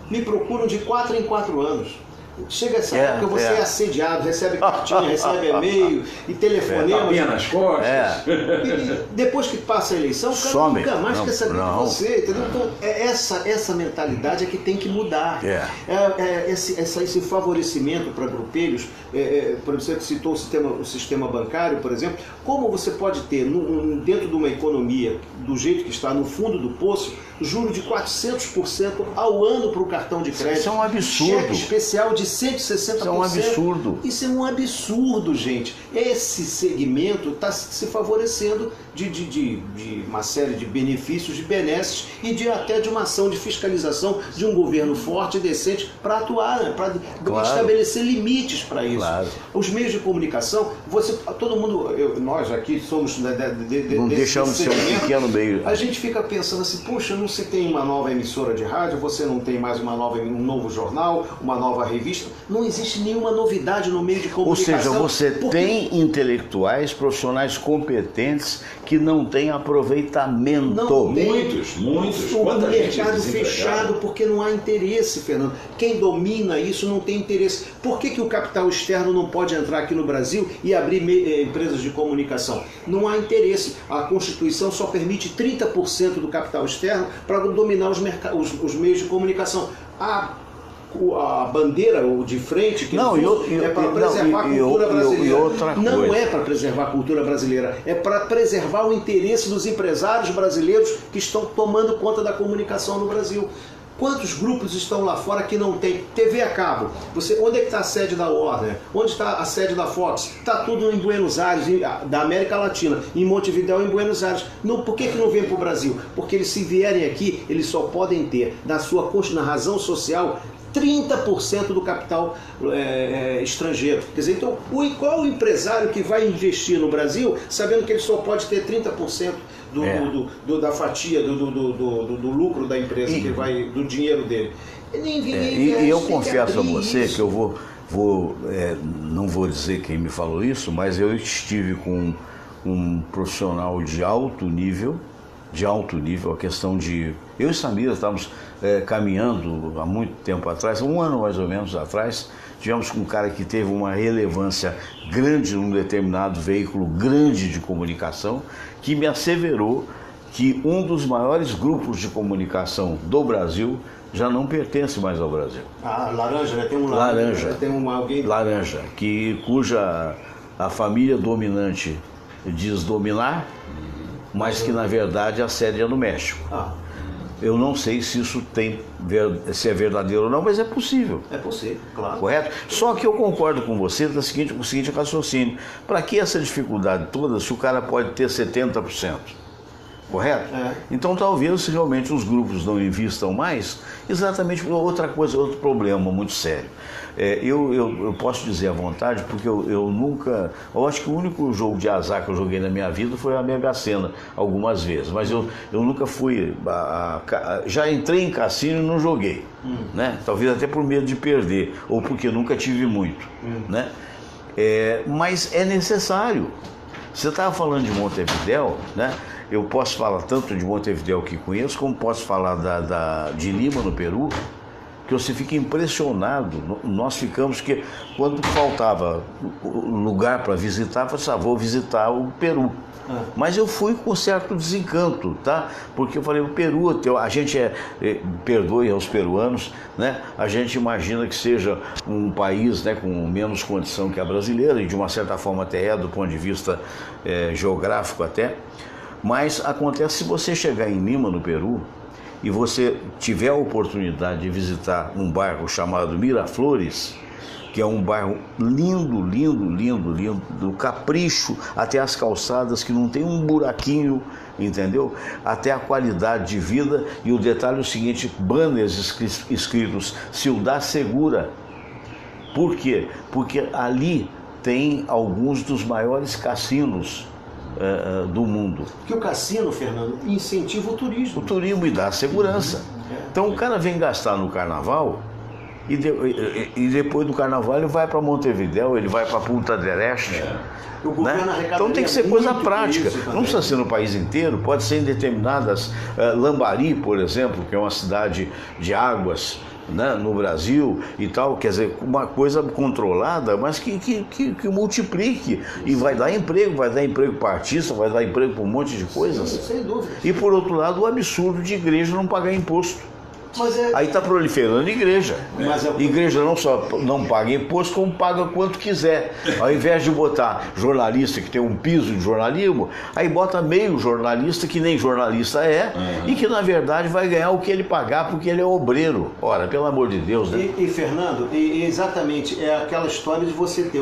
B: me procuram de 4 em 4 anos. Chega essa época, você é assediado, recebe cartinha, recebe e-mail e telefonema.
C: Tapinha nas costas.
B: E depois que passa a eleição, o cara
A: some.
B: nunca mais quer saber de você, entendeu? Então, essa mentalidade é que tem que mudar. Esse favorecimento para grupelhos, por exemplo, você citou o sistema bancário, por exemplo, como você pode ter, dentro de uma economia, do jeito que está, no fundo do poço, juro de 400% ao ano para o cartão de crédito.
A: Isso é um absurdo.
B: Cheque especial de 160%.
A: Isso é um absurdo.
B: Isso é um absurdo, gente. Esse segmento está se favorecendo de uma série de benefícios, de benesses e até de uma ação de fiscalização de um governo forte e decente para atuar, né? Para estabelecer limites para isso. Os meios de comunicação, todo mundo, nós aqui somos
A: não deixamos de ser um pequeno meio.
B: A gente fica pensando assim, poxa, não se tem uma nova emissora de rádio, você não tem mais um novo jornal, uma nova revista. vista, não existe nenhuma novidade no meio de
A: Ou
B: comunicação.
A: seja, você tem intelectuais, profissionais competentes que não têm aproveitamento.
B: Não tem.
C: Muitos.
B: O
C: Quanta gente
B: mercado
C: desempregada.
B: fechado porque não há interesse, Fernando. Quem domina isso não tem interesse. Por que o capital externo não pode entrar aqui no Brasil e abrir empresas de comunicação? Não há interesse. A Constituição só permite 30% do capital externo para dominar os meios de comunicação. A bandeira de frente que
A: Não,
B: é para preservar a cultura brasileira.
A: E outra
B: não
A: coisa.
B: é para preservar a cultura brasileira, é para preservar o interesse dos empresários brasileiros que estão tomando conta da comunicação no Brasil. Quantos grupos estão lá fora que não tem TV a cabo? Onde é que está a sede da Warner? Onde está a sede da Fox? Está tudo em Buenos Aires, da América Latina, em Montevidéu, em Buenos Aires. Não, por que não vem para o Brasil? Porque eles, se vierem aqui, eles só podem ter, na razão social, 30% do capital estrangeiro. Quer dizer, então, qual o empresário que vai investir no Brasil sabendo que ele só pode ter 30% da fatia, do lucro da empresa, do dinheiro dele?
A: E eu confesso a você que eu não vou dizer quem me falou isso, mas eu estive com um profissional de alto nível, a questão de... Eu e Samira estávamos caminhando há muito tempo atrás, um ano mais ou menos atrás, tivemos com um cara que teve uma relevância grande num determinado veículo grande de comunicação, que me asseverou que um dos maiores grupos de comunicação do Brasil já não pertence mais ao Brasil.
B: Laranja, né? Tem um
A: Laranja.
B: Tem alguém...
A: Laranja, cuja a família dominante diz dominar, mas que na verdade a sede é no México. Eu não sei se isso se é verdadeiro ou não, mas é possível.
B: É possível, claro.
A: Correto? Só que eu concordo com você com o seguinte raciocínio. Para que essa dificuldade toda se o cara pode ter 70%? Correto? Então talvez se realmente os grupos não investam mais, exatamente por outra coisa, outro problema muito sério. Eu posso dizer à vontade, porque eu acho que o único jogo de azar que eu joguei na minha vida foi a Mega Sena, algumas vezes, mas eu nunca fui, já entrei em cassino e não joguei, né? Talvez até por medo de perder, ou porque nunca tive muito, né? Mas é necessário. Você estava falando de Montevidéu, né? Eu posso falar tanto de Montevidéu que conheço, como posso falar de Lima, no Peru, que você fica impressionado. Nós ficamos que, quando faltava lugar para visitar, eu falei, vou visitar o Peru. Mas eu fui com certo desencanto, tá? Porque eu falei, o Peru, a gente perdoe aos peruanos, né? A gente imagina que seja um país, né, com menos condição que a brasileira, e de uma certa forma até do ponto de vista geográfico até. Mas acontece, se você chegar em Lima, no Peru, e você tiver a oportunidade de visitar um bairro chamado Miraflores, que é um bairro lindo, do capricho até as calçadas, que não tem um buraquinho, entendeu? Até a qualidade de vida. E o detalhe é o seguinte, banners escritos Ciudad Segura. Por quê? Porque ali tem alguns dos maiores cassinos do mundo.
B: Que o cassino, Fernando, incentiva o turismo.
A: O turismo e dá segurança. Então o cara vem gastar no carnaval e depois do carnaval ele vai para Montevidéu, ele vai para Punta del Este. Né? Então tem que ser coisa prática. Não precisa ser no país inteiro, pode ser em determinadas... Lambari, por exemplo, que é uma cidade de águas, né, no Brasil e tal, quer dizer, uma coisa controlada, mas que multiplique e vai dar emprego para artista, vai dar emprego para um monte de coisas.
B: Sim, sem dúvida.
A: E por outro lado, o absurdo de igreja não pagar imposto. Aí está proliferando igreja. Igreja não só não paga imposto, como paga quanto quiser. Ao invés de botar jornalista que tem um piso de jornalismo, aí bota meio jornalista que nem jornalista e que na verdade vai ganhar o que ele pagar porque ele é obreiro. Ora, pelo amor de Deus, né?
B: E Fernando, exatamente, é aquela história de você ter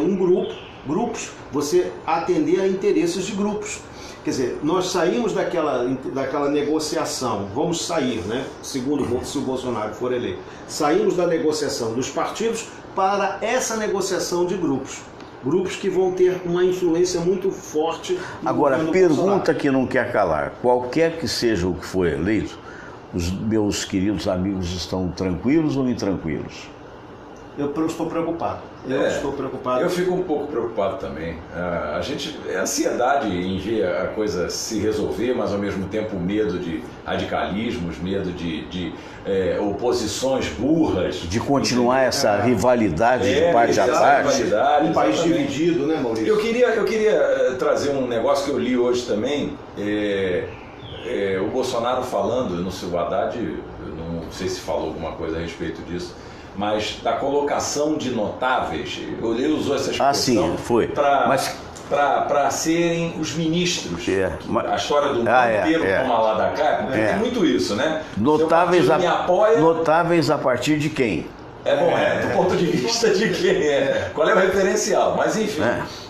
B: grupos, você atender a interesses de grupos. Quer dizer, nós saímos daquela negociação, vamos sair, né? Segundo, se o Bolsonaro for eleito, saímos da negociação dos partidos para essa negociação de grupos. Grupos que vão ter uma influência muito forte.
A: Agora, pergunta que não quer calar: qualquer que seja o que for eleito, os meus queridos amigos estão tranquilos ou intranquilos?
B: Eu estou preocupado. Estou preocupado.
C: Eu fico um pouco preocupado também. A gente é ansiedade em ver a coisa se resolver, mas ao mesmo tempo medo de radicalismos, medo de oposições burras.
A: De continuar essa rivalidade de parte a parte.
B: Um país dividido, né, Maurício?
C: Eu queria trazer um negócio que eu li hoje também. O Bolsonaro falando, eu não sei, o Haddad, eu não sei se falou alguma coisa a respeito disso, mas da colocação de notáveis, ele usou essa expressão para serem os ministros. A história do inteiro toma lá da cá, tem muito isso, né?
A: Notáveis a partir de quem?
C: Do ponto de vista de quem qual é o referencial, mas enfim,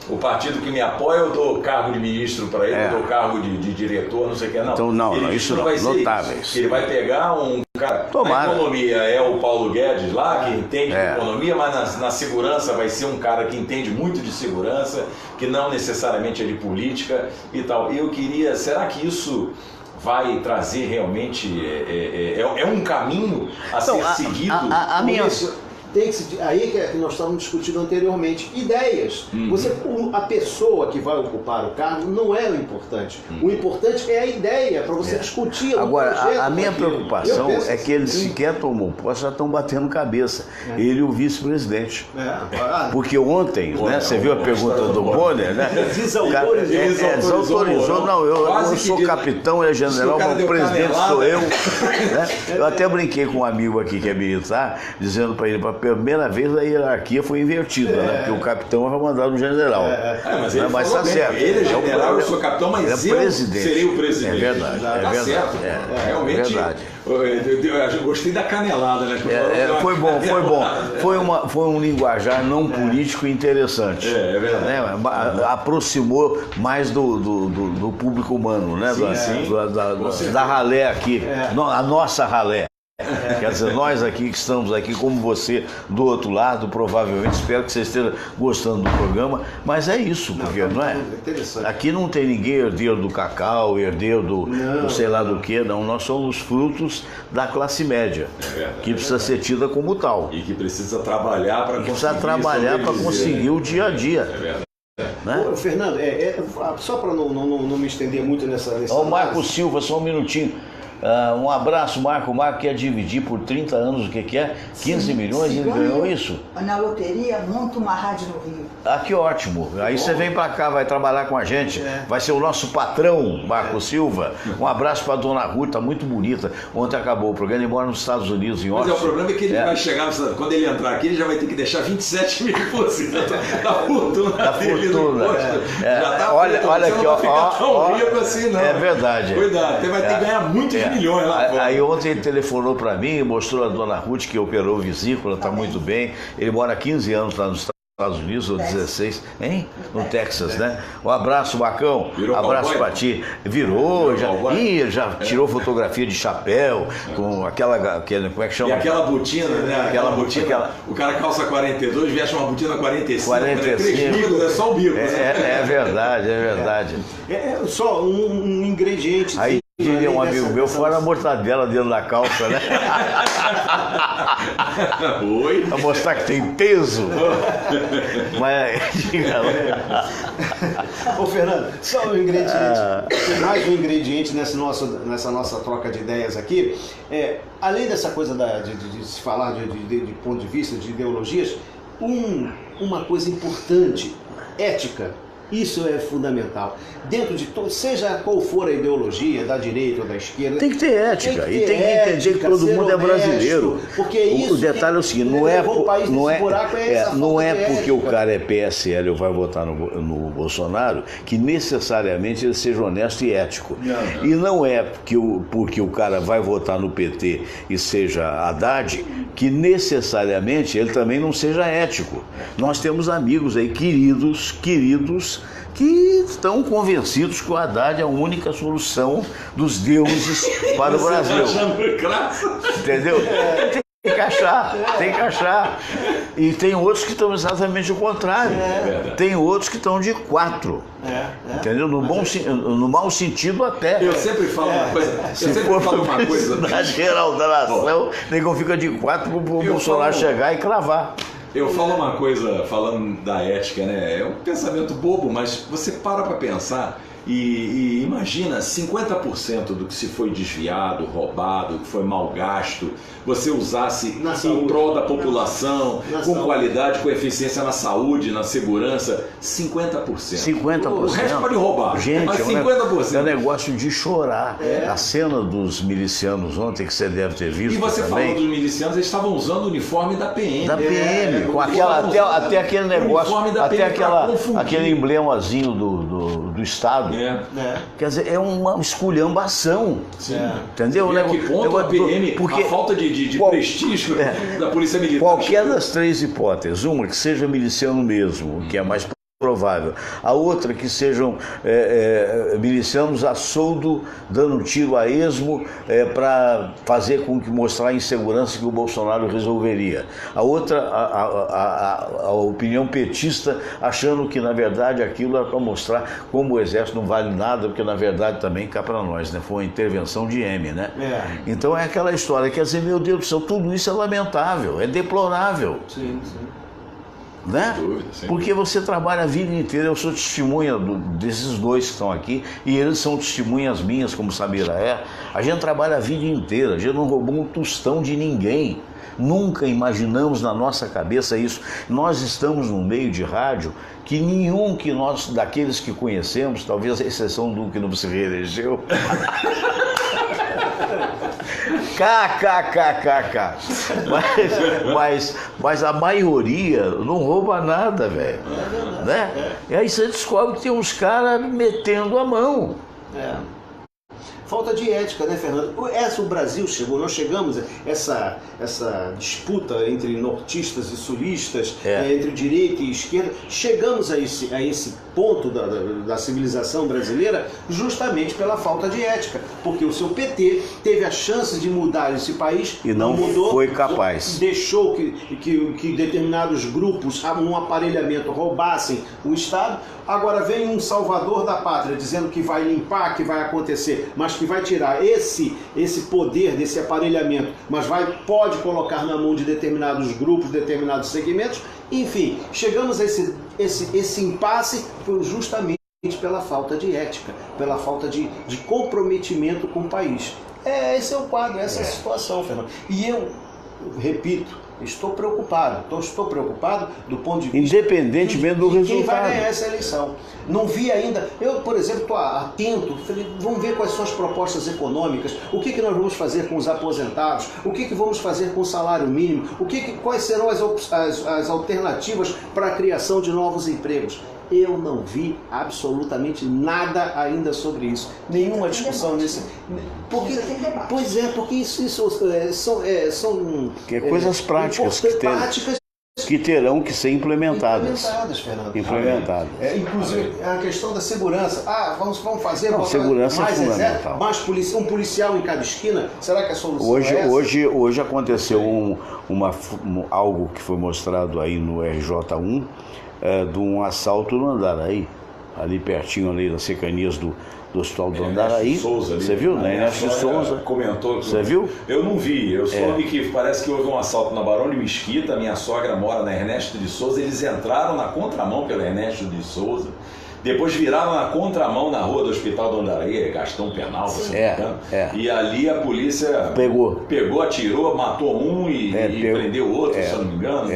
C: o partido que me apoia, eu dou cargo de ministro para ele, eu dou cargo de diretor, não sei o que, não.
A: Então isso não vai ser notáveis.
C: Isso. Ele vai pegar um cara, na economia é o Paulo Guedes lá, que entende de economia, mas na segurança vai ser um cara que entende muito de segurança, que não necessariamente é de política e tal. E eu queria, será que isso vai trazer realmente, é um caminho a ser seguido?
B: Aí que nós estávamos discutindo anteriormente, ideias. A pessoa que vai ocupar o cargo não é o importante. O importante é a ideia, para você discutir.
A: Agora, a minha preocupação é que eles sequer tomou posse, já estão batendo cabeça. Ele e o vice-presidente. Porque ontem, né, você viu a pergunta do Bonner, né? Desautorizou. Não, eu sou capitão, é general, mas o presidente sou eu. Né? Eu até brinquei com um amigo aqui que é militar, dizendo para ele, pela primeira vez a hierarquia foi invertida, né? Porque o capitão vai mandar no general.
C: Mas tá certo. Ele é general, eu sou capitão, mas eu seria o presidente.
A: É verdade.
C: Tá certo. Realmente.
A: Verdade.
C: Eu gostei da canelada, né?
A: Foi bom. Foi um linguajar não político interessante.
C: É verdade.
A: Né? Aproximou mais do público humano, né? Da ralé aqui. A nossa ralé. Quer dizer, nós aqui que estamos aqui, como você do outro lado, provavelmente, espero que você esteja gostando do programa, mas é isso, porque não é? Aqui não tem ninguém herdeiro do cacau, herdeiro do sei lá do que, não. Nós somos frutos da classe média, que precisa ser tida como tal.
C: E que precisa trabalhar para conseguir
A: o dia a dia.
C: É verdade.
B: Né? Fernando, só para não me estender muito nessa
A: o Marco Silva, só um minutinho. Um abraço, Marco. O Marco quer dividir por 30 anos o que é? 15 milhões, ele ganhou isso?
E: Na loteria, monta uma rádio no Rio.
A: Que ótimo. Aí você vem pra cá, vai trabalhar com a gente. Vai ser o nosso patrão, Marco Silva. Um abraço pra dona Ruth, tá muito bonita. Ontem acabou o programa, ele mora nos Estados Unidos, em Austin.
C: Mas o problema é que ele vai chegar, quando ele entrar aqui, ele já vai ter que deixar 27 mil da fortuna dele. Olha aqui, ó.
B: Assim, não.
A: É verdade.
C: Cuidado, você vai ter que ganhar muitos milhões lá fora.
A: Aí ontem ele telefonou para mim, mostrou a dona Ruth que operou vesícula, está muito bem. Ele mora há 15 anos lá nos Estados Unidos, ou 16, hein? No Texas, né? Um abraço, Bacão. Abraço para ti. Virou, já tirou fotografia de chapéu, com aquela, como é que chama?
C: E aquela botina, né? Aquela botina. O cara calça 42, veste uma botina 45. 3 bicos, é só o bico.
A: É verdade.
B: Só um ingrediente.
A: Aí diria um amigo meu, fora a mortadela dentro da calça, né?
C: Oi?
A: Pra mostrar que tem peso. Mas, diga lá.
B: Ô, Fernando, só um ingrediente. Mais um ingrediente nessa nossa troca de ideias aqui. Além dessa coisa de se falar de ponto de vista, de ideologias, uma coisa importante, ética. Isso é fundamental. Dentro de todo, seja qual for a ideologia, da direita ou da esquerda...
A: Tem que ter ética. E tem que entender que todo mundo é brasileiro. Porque isso o detalhe é o seguinte, não é porque o cara é PSL ou vai votar no Bolsonaro que necessariamente ele seja honesto e ético. E não é porque o cara vai votar no PT e seja Haddad que necessariamente ele também não seja ético. Nós temos amigos aí, queridos, que estão convencidos que o Haddad é a única solução dos deuses para o Brasil. Entendeu? Tem que achar. E tem outros que estão exatamente o contrário. Tem outros que estão de 4. Entendeu? No mau sentido até.
C: Eu sempre falo uma coisa.
A: Se for na geral da nação, o nego fica de 4 para o Bolsonaro chegar e cravar.
C: Eu falo uma coisa, falando da ética, né? É um pensamento bobo, mas você para pensar e imagina 50% do que se foi desviado, roubado, que foi mal gasto, você usasse em prol da população, com qualidade, com eficiência na saúde, na segurança, 50%.
A: 50%.
C: O resto pode roubar,
A: gente,
C: mas 50%.
A: É um negócio de chorar. A cena dos milicianos ontem, que você deve ter visto.
C: E você
A: também,
C: falou dos milicianos, eles estavam usando o uniforme da PM.
A: Da PM, com aquela, até aquele negócio, até aquele emblemazinho do Estado. Quer dizer, é uma esculhambação. Entendeu?
C: E a que ponto a PM, porque a falta de prestígio da Polícia Militar.
A: Qualquer das três hipóteses, uma que seja miliciano mesmo, que é mais provável, a outra que sejam milicianos a soldo, dando tiro a esmo para fazer com que mostrar a insegurança que o Bolsonaro resolveria. A outra, a opinião petista, achando que na verdade aquilo era para mostrar como o exército não vale nada, porque na verdade também cá para nós, né? Foi uma intervenção de M, né? Então é aquela história, quer dizer, meu Deus do céu, tudo isso é lamentável, é deplorável.
B: Sim.
A: Né?
C: Sem dúvida.
A: Porque você trabalha a vida inteira, eu sou testemunha desses dois que estão aqui, e eles são testemunhas minhas, como Samira é. A gente trabalha a vida inteira, a gente não roubou um tostão de ninguém. Nunca imaginamos na nossa cabeça isso. Nós estamos num meio de rádio que nenhum que nós, daqueles que conhecemos, talvez a exceção do que não se reelegeu, mas a maioria não rouba nada, velho. Né? E aí você descobre que tem uns caras metendo a mão.
B: Falta de ética, né, Fernando? O Brasil chegou, nós chegamos a essa disputa entre nortistas e sulistas, entre direita e esquerda, chegamos a esse ponto da civilização brasileira justamente pela falta de ética, porque o seu PT teve a chance de mudar esse país
A: e não mudou, foi capaz.
B: Deixou que determinados grupos, um aparelhamento, roubassem o Estado. Agora vem um salvador da pátria dizendo que vai limpar, que vai acontecer, mas que vai tirar esse poder desse aparelhamento, mas pode colocar na mão de determinados grupos, determinados segmentos. Enfim, chegamos a esse impasse justamente pela falta de ética, pela falta de comprometimento com o país. Esse é o quadro, essa é a situação, Fernando. E eu repito, estou preocupado do ponto de vista
A: independentemente do resultado.
B: Quem vai ganhar essa eleição. Não vi ainda, eu, por exemplo, estou atento, vamos ver quais são as propostas econômicas, o que nós vamos fazer com os aposentados, o que vamos fazer com o salário mínimo, quais serão as alternativas para a criação de novos empregos. Eu não vi absolutamente nada ainda sobre isso. Nenhuma discussão nesse. Porque isso são
A: coisas práticas que terão que ser implementadas,
B: Fernando.
A: Implementadas.
B: Inclusive a questão da segurança. Vamos fazer
A: segurança
B: mais
A: fundamental.
B: Mais um policial em cada esquina. Será que a solução
A: hoje aconteceu algo que foi mostrado aí no RJ1. De um assalto no Andaraí, ali pertinho ali das cercanias do Hospital do Andaraí. Você viu, né? Ernesto Souza
C: comentou.
A: Você viu?
C: Eu não vi, eu soube que parece que houve um assalto na Barão de Mesquita, minha sogra mora na Ernesto de Souza, eles entraram na contramão pela Ernesto de Souza, depois viraram na contramão na rua do Hospital do Andaraí, Gastão Penal, se não me engano. E ali a polícia pegou, atirou, matou um e prendeu outro, se eu não me engano.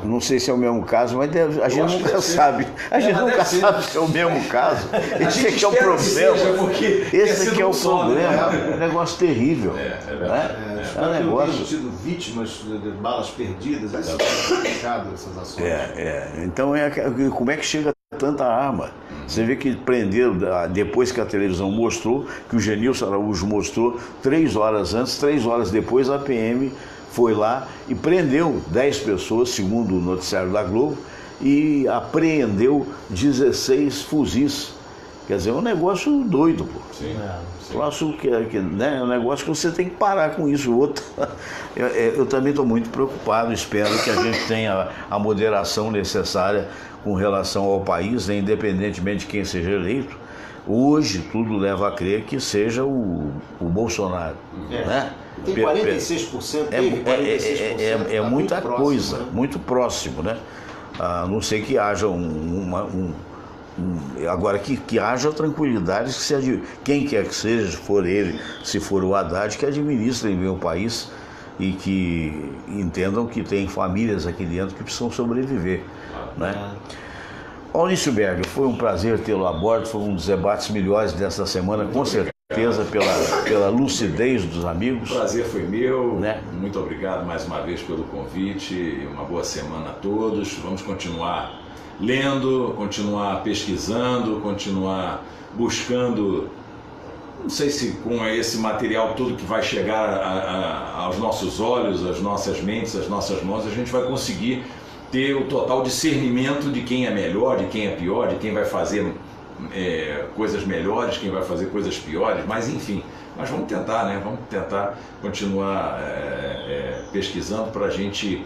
A: Não sei se é o mesmo caso, mas a gente nunca sabe. A gente nunca sabe se é o mesmo caso. Esse aqui é o problema. Esse aqui é o problema. É um negócio terrível.
B: É um negócio. Não tido vítimas de balas perdidas. É complicado essas ações.
A: Então, como é que chega tanta arma? Você vê que prenderam, depois que a televisão mostrou, que o Genilson Araújo mostrou, 3 horas antes, 3 horas depois, a PM foi lá e prendeu 10 pessoas, segundo o noticiário da Globo, e apreendeu 16 fuzis. Quer dizer, é um negócio doido, pô.
C: Sim.
A: É um negócio que você tem que parar com isso. Eu também estou muito preocupado, espero que a gente tenha a moderação necessária com relação ao país, né, independentemente de quem seja eleito. Hoje tudo leva a crer que seja o Bolsonaro, né?
B: Tem 46%, teve 46%.
A: É
B: tá
A: muita
B: muito próximo,
A: coisa,
B: né?
A: muito próximo, né? A não ser que haja agora que haja tranquilidade, que quem quer que seja, se for ele, se for o Haddad, que administrem bem o país e que entendam que tem famílias aqui dentro que precisam sobreviver, né? Maurício Berger, foi um prazer tê-lo a bordo, foi um dos debates melhores desta semana, com certeza, pela lucidez dos amigos.
C: O prazer foi meu,
A: né?
C: Muito obrigado mais uma vez pelo convite e uma boa semana a todos. Vamos continuar lendo, continuar pesquisando, continuar buscando, não sei se com esse material todo que vai chegar aos nossos olhos, às nossas mentes, às nossas mãos, a gente vai conseguir ter o total discernimento de quem é melhor, de quem é pior, de quem vai fazer coisas melhores, quem vai fazer coisas piores, mas enfim, mas vamos tentar, né? Vamos tentar continuar pesquisando para a gente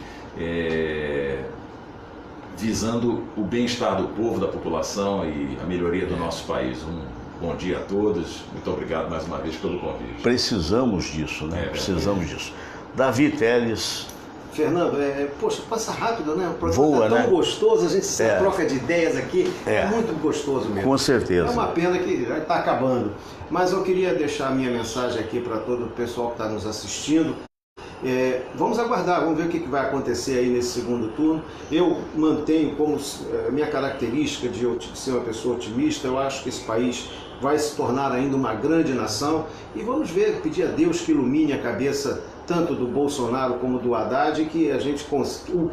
C: visando o bem-estar do povo, da população e a melhoria do nosso país. Um bom dia a todos, muito obrigado mais uma vez pelo convite.
A: Precisamos disso, né? Precisamos disso. Davi Teles.
B: Fernando, poxa, passa rápido, né? O programa
A: Voa,
B: tá tão
A: né?
B: gostoso, a gente troca de ideias aqui, é muito gostoso mesmo.
A: Com certeza.
B: É uma pena que já está acabando, mas eu queria deixar a minha mensagem aqui para todo o pessoal que está nos assistindo. Vamos aguardar, vamos ver o que vai acontecer aí nesse segundo turno. Eu mantenho como minha característica de ser uma pessoa otimista. Eu acho que esse país vai se tornar ainda uma grande nação e vamos ver, pedir a Deus que ilumine a cabeça tanto do Bolsonaro como do Haddad, que a gente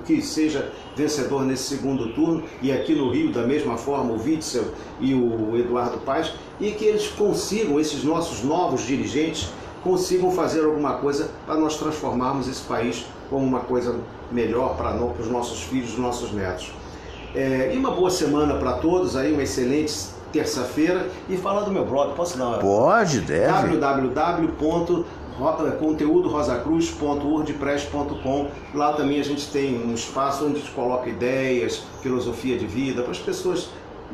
B: que seja vencedor nesse segundo turno, e aqui no Rio da mesma forma o Witzel e o Eduardo Paes, e que eles consigam, esses nossos novos dirigentes, consigam fazer alguma coisa para nós transformarmos esse país como uma coisa melhor para os nossos filhos e nossos netos. E uma boa semana para todos, aí uma excelente terça-feira. E falar do meu blog, posso dar uma...
A: Pode, deve.
B: www.conteudorosacruz.wordpress.com. Lá também a gente tem um espaço onde a gente coloca ideias, filosofia de vida, para as pessoas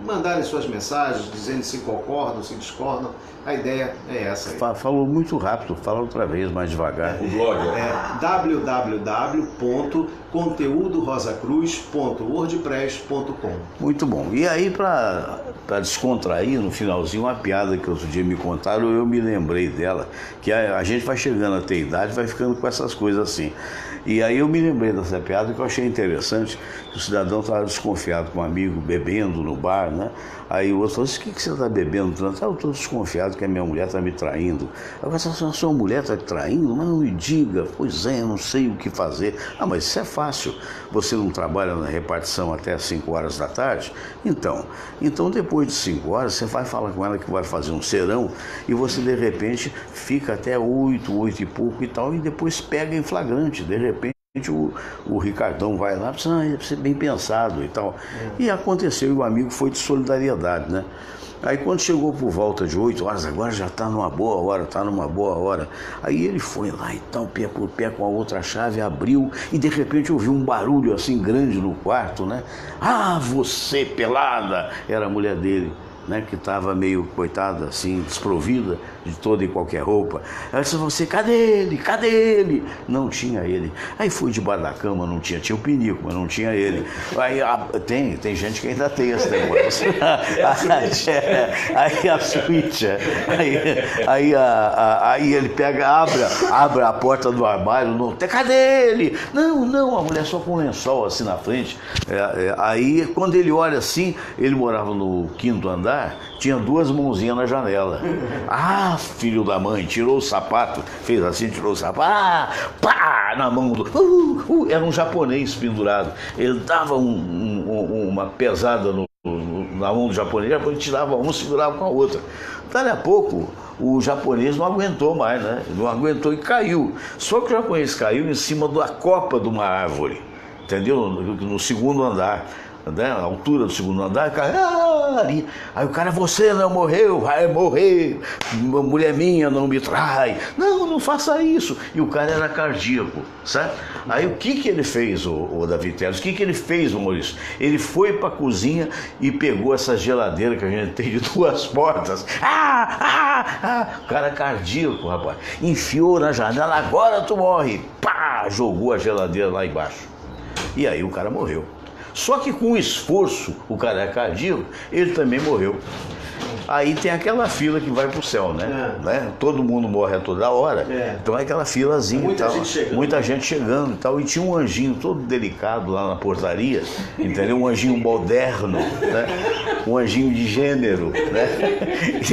B: mandarem suas mensagens, dizendo se concordam, se discordam. A ideia é essa aí.
A: Falou muito rápido, fala outra vez, mais devagar.
C: O blog
B: www.conteudorosacruz.wordpress.com.
A: Muito bom. E aí, para descontrair, no finalzinho, uma piada que outro dia me contaram, eu me lembrei dela, que a gente vai chegando a ter idade, vai ficando com essas coisas assim. E aí eu me lembrei dessa piada que eu achei interessante, que o cidadão estava desconfiado com um amigo, bebendo no bar, né? Aí o outro falou assim, o que você está bebendo tanto? Eu estou desconfiado que a minha mulher está me traindo. Agora, se a sua mulher está te traindo, mas não me diga. Pois é, eu não sei o que fazer. Ah, mas isso é fácil. Você não trabalha na repartição até as 5 horas da tarde? Então depois de 5 horas, você vai falar com ela que vai fazer um serão e você, de repente, fica até 8 e pouco e tal, e depois pega em flagrante, de repente. O Ricardão vai lá, precisa ser bem pensado e tal. E aconteceu, e o amigo foi de solidariedade, né? Aí quando chegou por volta de 8 horas, agora já está numa boa hora. Aí ele foi lá e tal, pé por pé com a outra chave, abriu e de repente ouviu um barulho assim grande no quarto, né? Ah, você pelada! Era a mulher dele, né, que estava meio, coitada, assim, desprovida de toda e qualquer roupa. Ela disse, cadê ele? Não tinha ele. Aí foi debaixo da cama, não tinha o pinico, mas não tinha ele. Aí tem gente que ainda tem esse negócio. Aí a suíte, aí ele pega, abre a porta do armário, cadê ele? Não, a mulher só com um lençol assim na frente. Aí quando ele olha assim, ele morava no 5º andar, tinha 2 mãozinhas na janela. Ah, filho da mãe, tirou o sapato, fez assim, tirou o sapato, pá, na mão do... era um japonês pendurado. Ele dava uma pesada na mão do japonês, depois tirava um, segurava com a outra. Dali a pouco, o japonês não aguentou mais, né? Não aguentou e caiu. Só que o japonês caiu em cima da copa de uma árvore, entendeu? No 2º andar. né, a altura do segundo andar, o cara, aí o cara, você não morreu, vai morrer, mulher minha não me trai, não faça isso. E o cara era cardíaco, certo? Aí o que ele fez, o Davi Teles, o que ele fez, Maurício? Ele foi para a cozinha e pegou essa geladeira que a gente tem de 2 portas, o cara cardíaco, rapaz, enfiou na janela, agora tu morre, pá, jogou a geladeira lá embaixo. E aí o cara morreu. Só que com esforço, o cara é cardíaco, ele também morreu. Aí tem aquela fila que vai pro céu, né? Todo mundo morre a toda hora. Então é aquela filazinha
B: muita
A: e tal.
B: Gente chegando.
A: Muita gente chegando e tal. E tinha um anjinho todo delicado lá na portaria, entendeu? Um anjinho moderno, né? Um anjinho de gênero, né?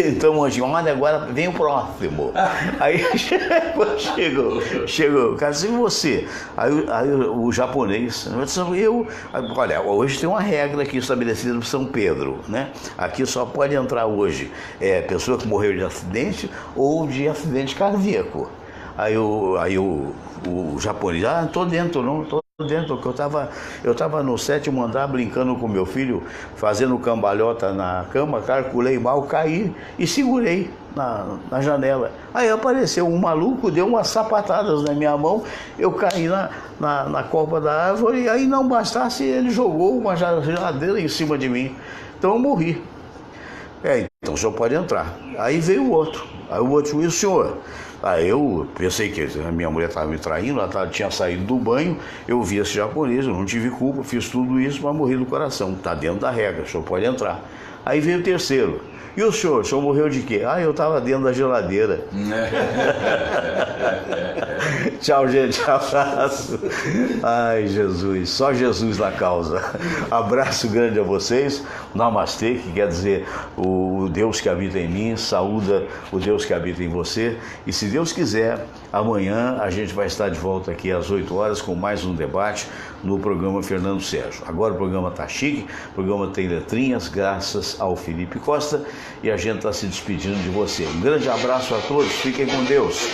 A: Então o anjinho, olha, agora vem o próximo. Aí chegou, cara, e você? Aí o japonês, olha, hoje tem uma regra aqui estabelecida no São Pedro, né? Aqui só pode entrar hoje pessoa que morreu de acidente ou de acidente cardíaco. Aí o japonês, tô dentro, porque eu tava no 7º andar brincando com meu filho, fazendo cambalhota na cama, calculei mal, caí e segurei na janela. Aí apareceu um maluco, deu umas sapatadas na minha mão, eu caí na copa da árvore, e aí não bastasse, ele jogou uma geladeira em cima de mim. Então eu morri. Então o senhor pode entrar. Aí veio o outro. Aí o outro, e o senhor? Aí eu pensei que a minha mulher estava me traindo, ela tinha saído do banho, eu vi esse japonês, eu não tive culpa, fiz tudo isso, mas morri do coração. Está dentro da regra, o senhor pode entrar. Aí veio o terceiro. E o senhor morreu de quê? Eu estava dentro da geladeira. Tchau, gente, abraço. Ai, Jesus, só Jesus na causa. Abraço grande a vocês. Namastê, que quer dizer o Deus que habita em mim, saúda o Deus que habita em você. E se Deus quiser, amanhã a gente vai estar de volta aqui às 8 horas com mais um debate no programa Fernando Sérgio. Agora o programa tá chique, o programa tem letrinhas, graças ao Felipe Costa, e a gente está se despedindo de você. Um grande abraço a todos, fiquem com Deus.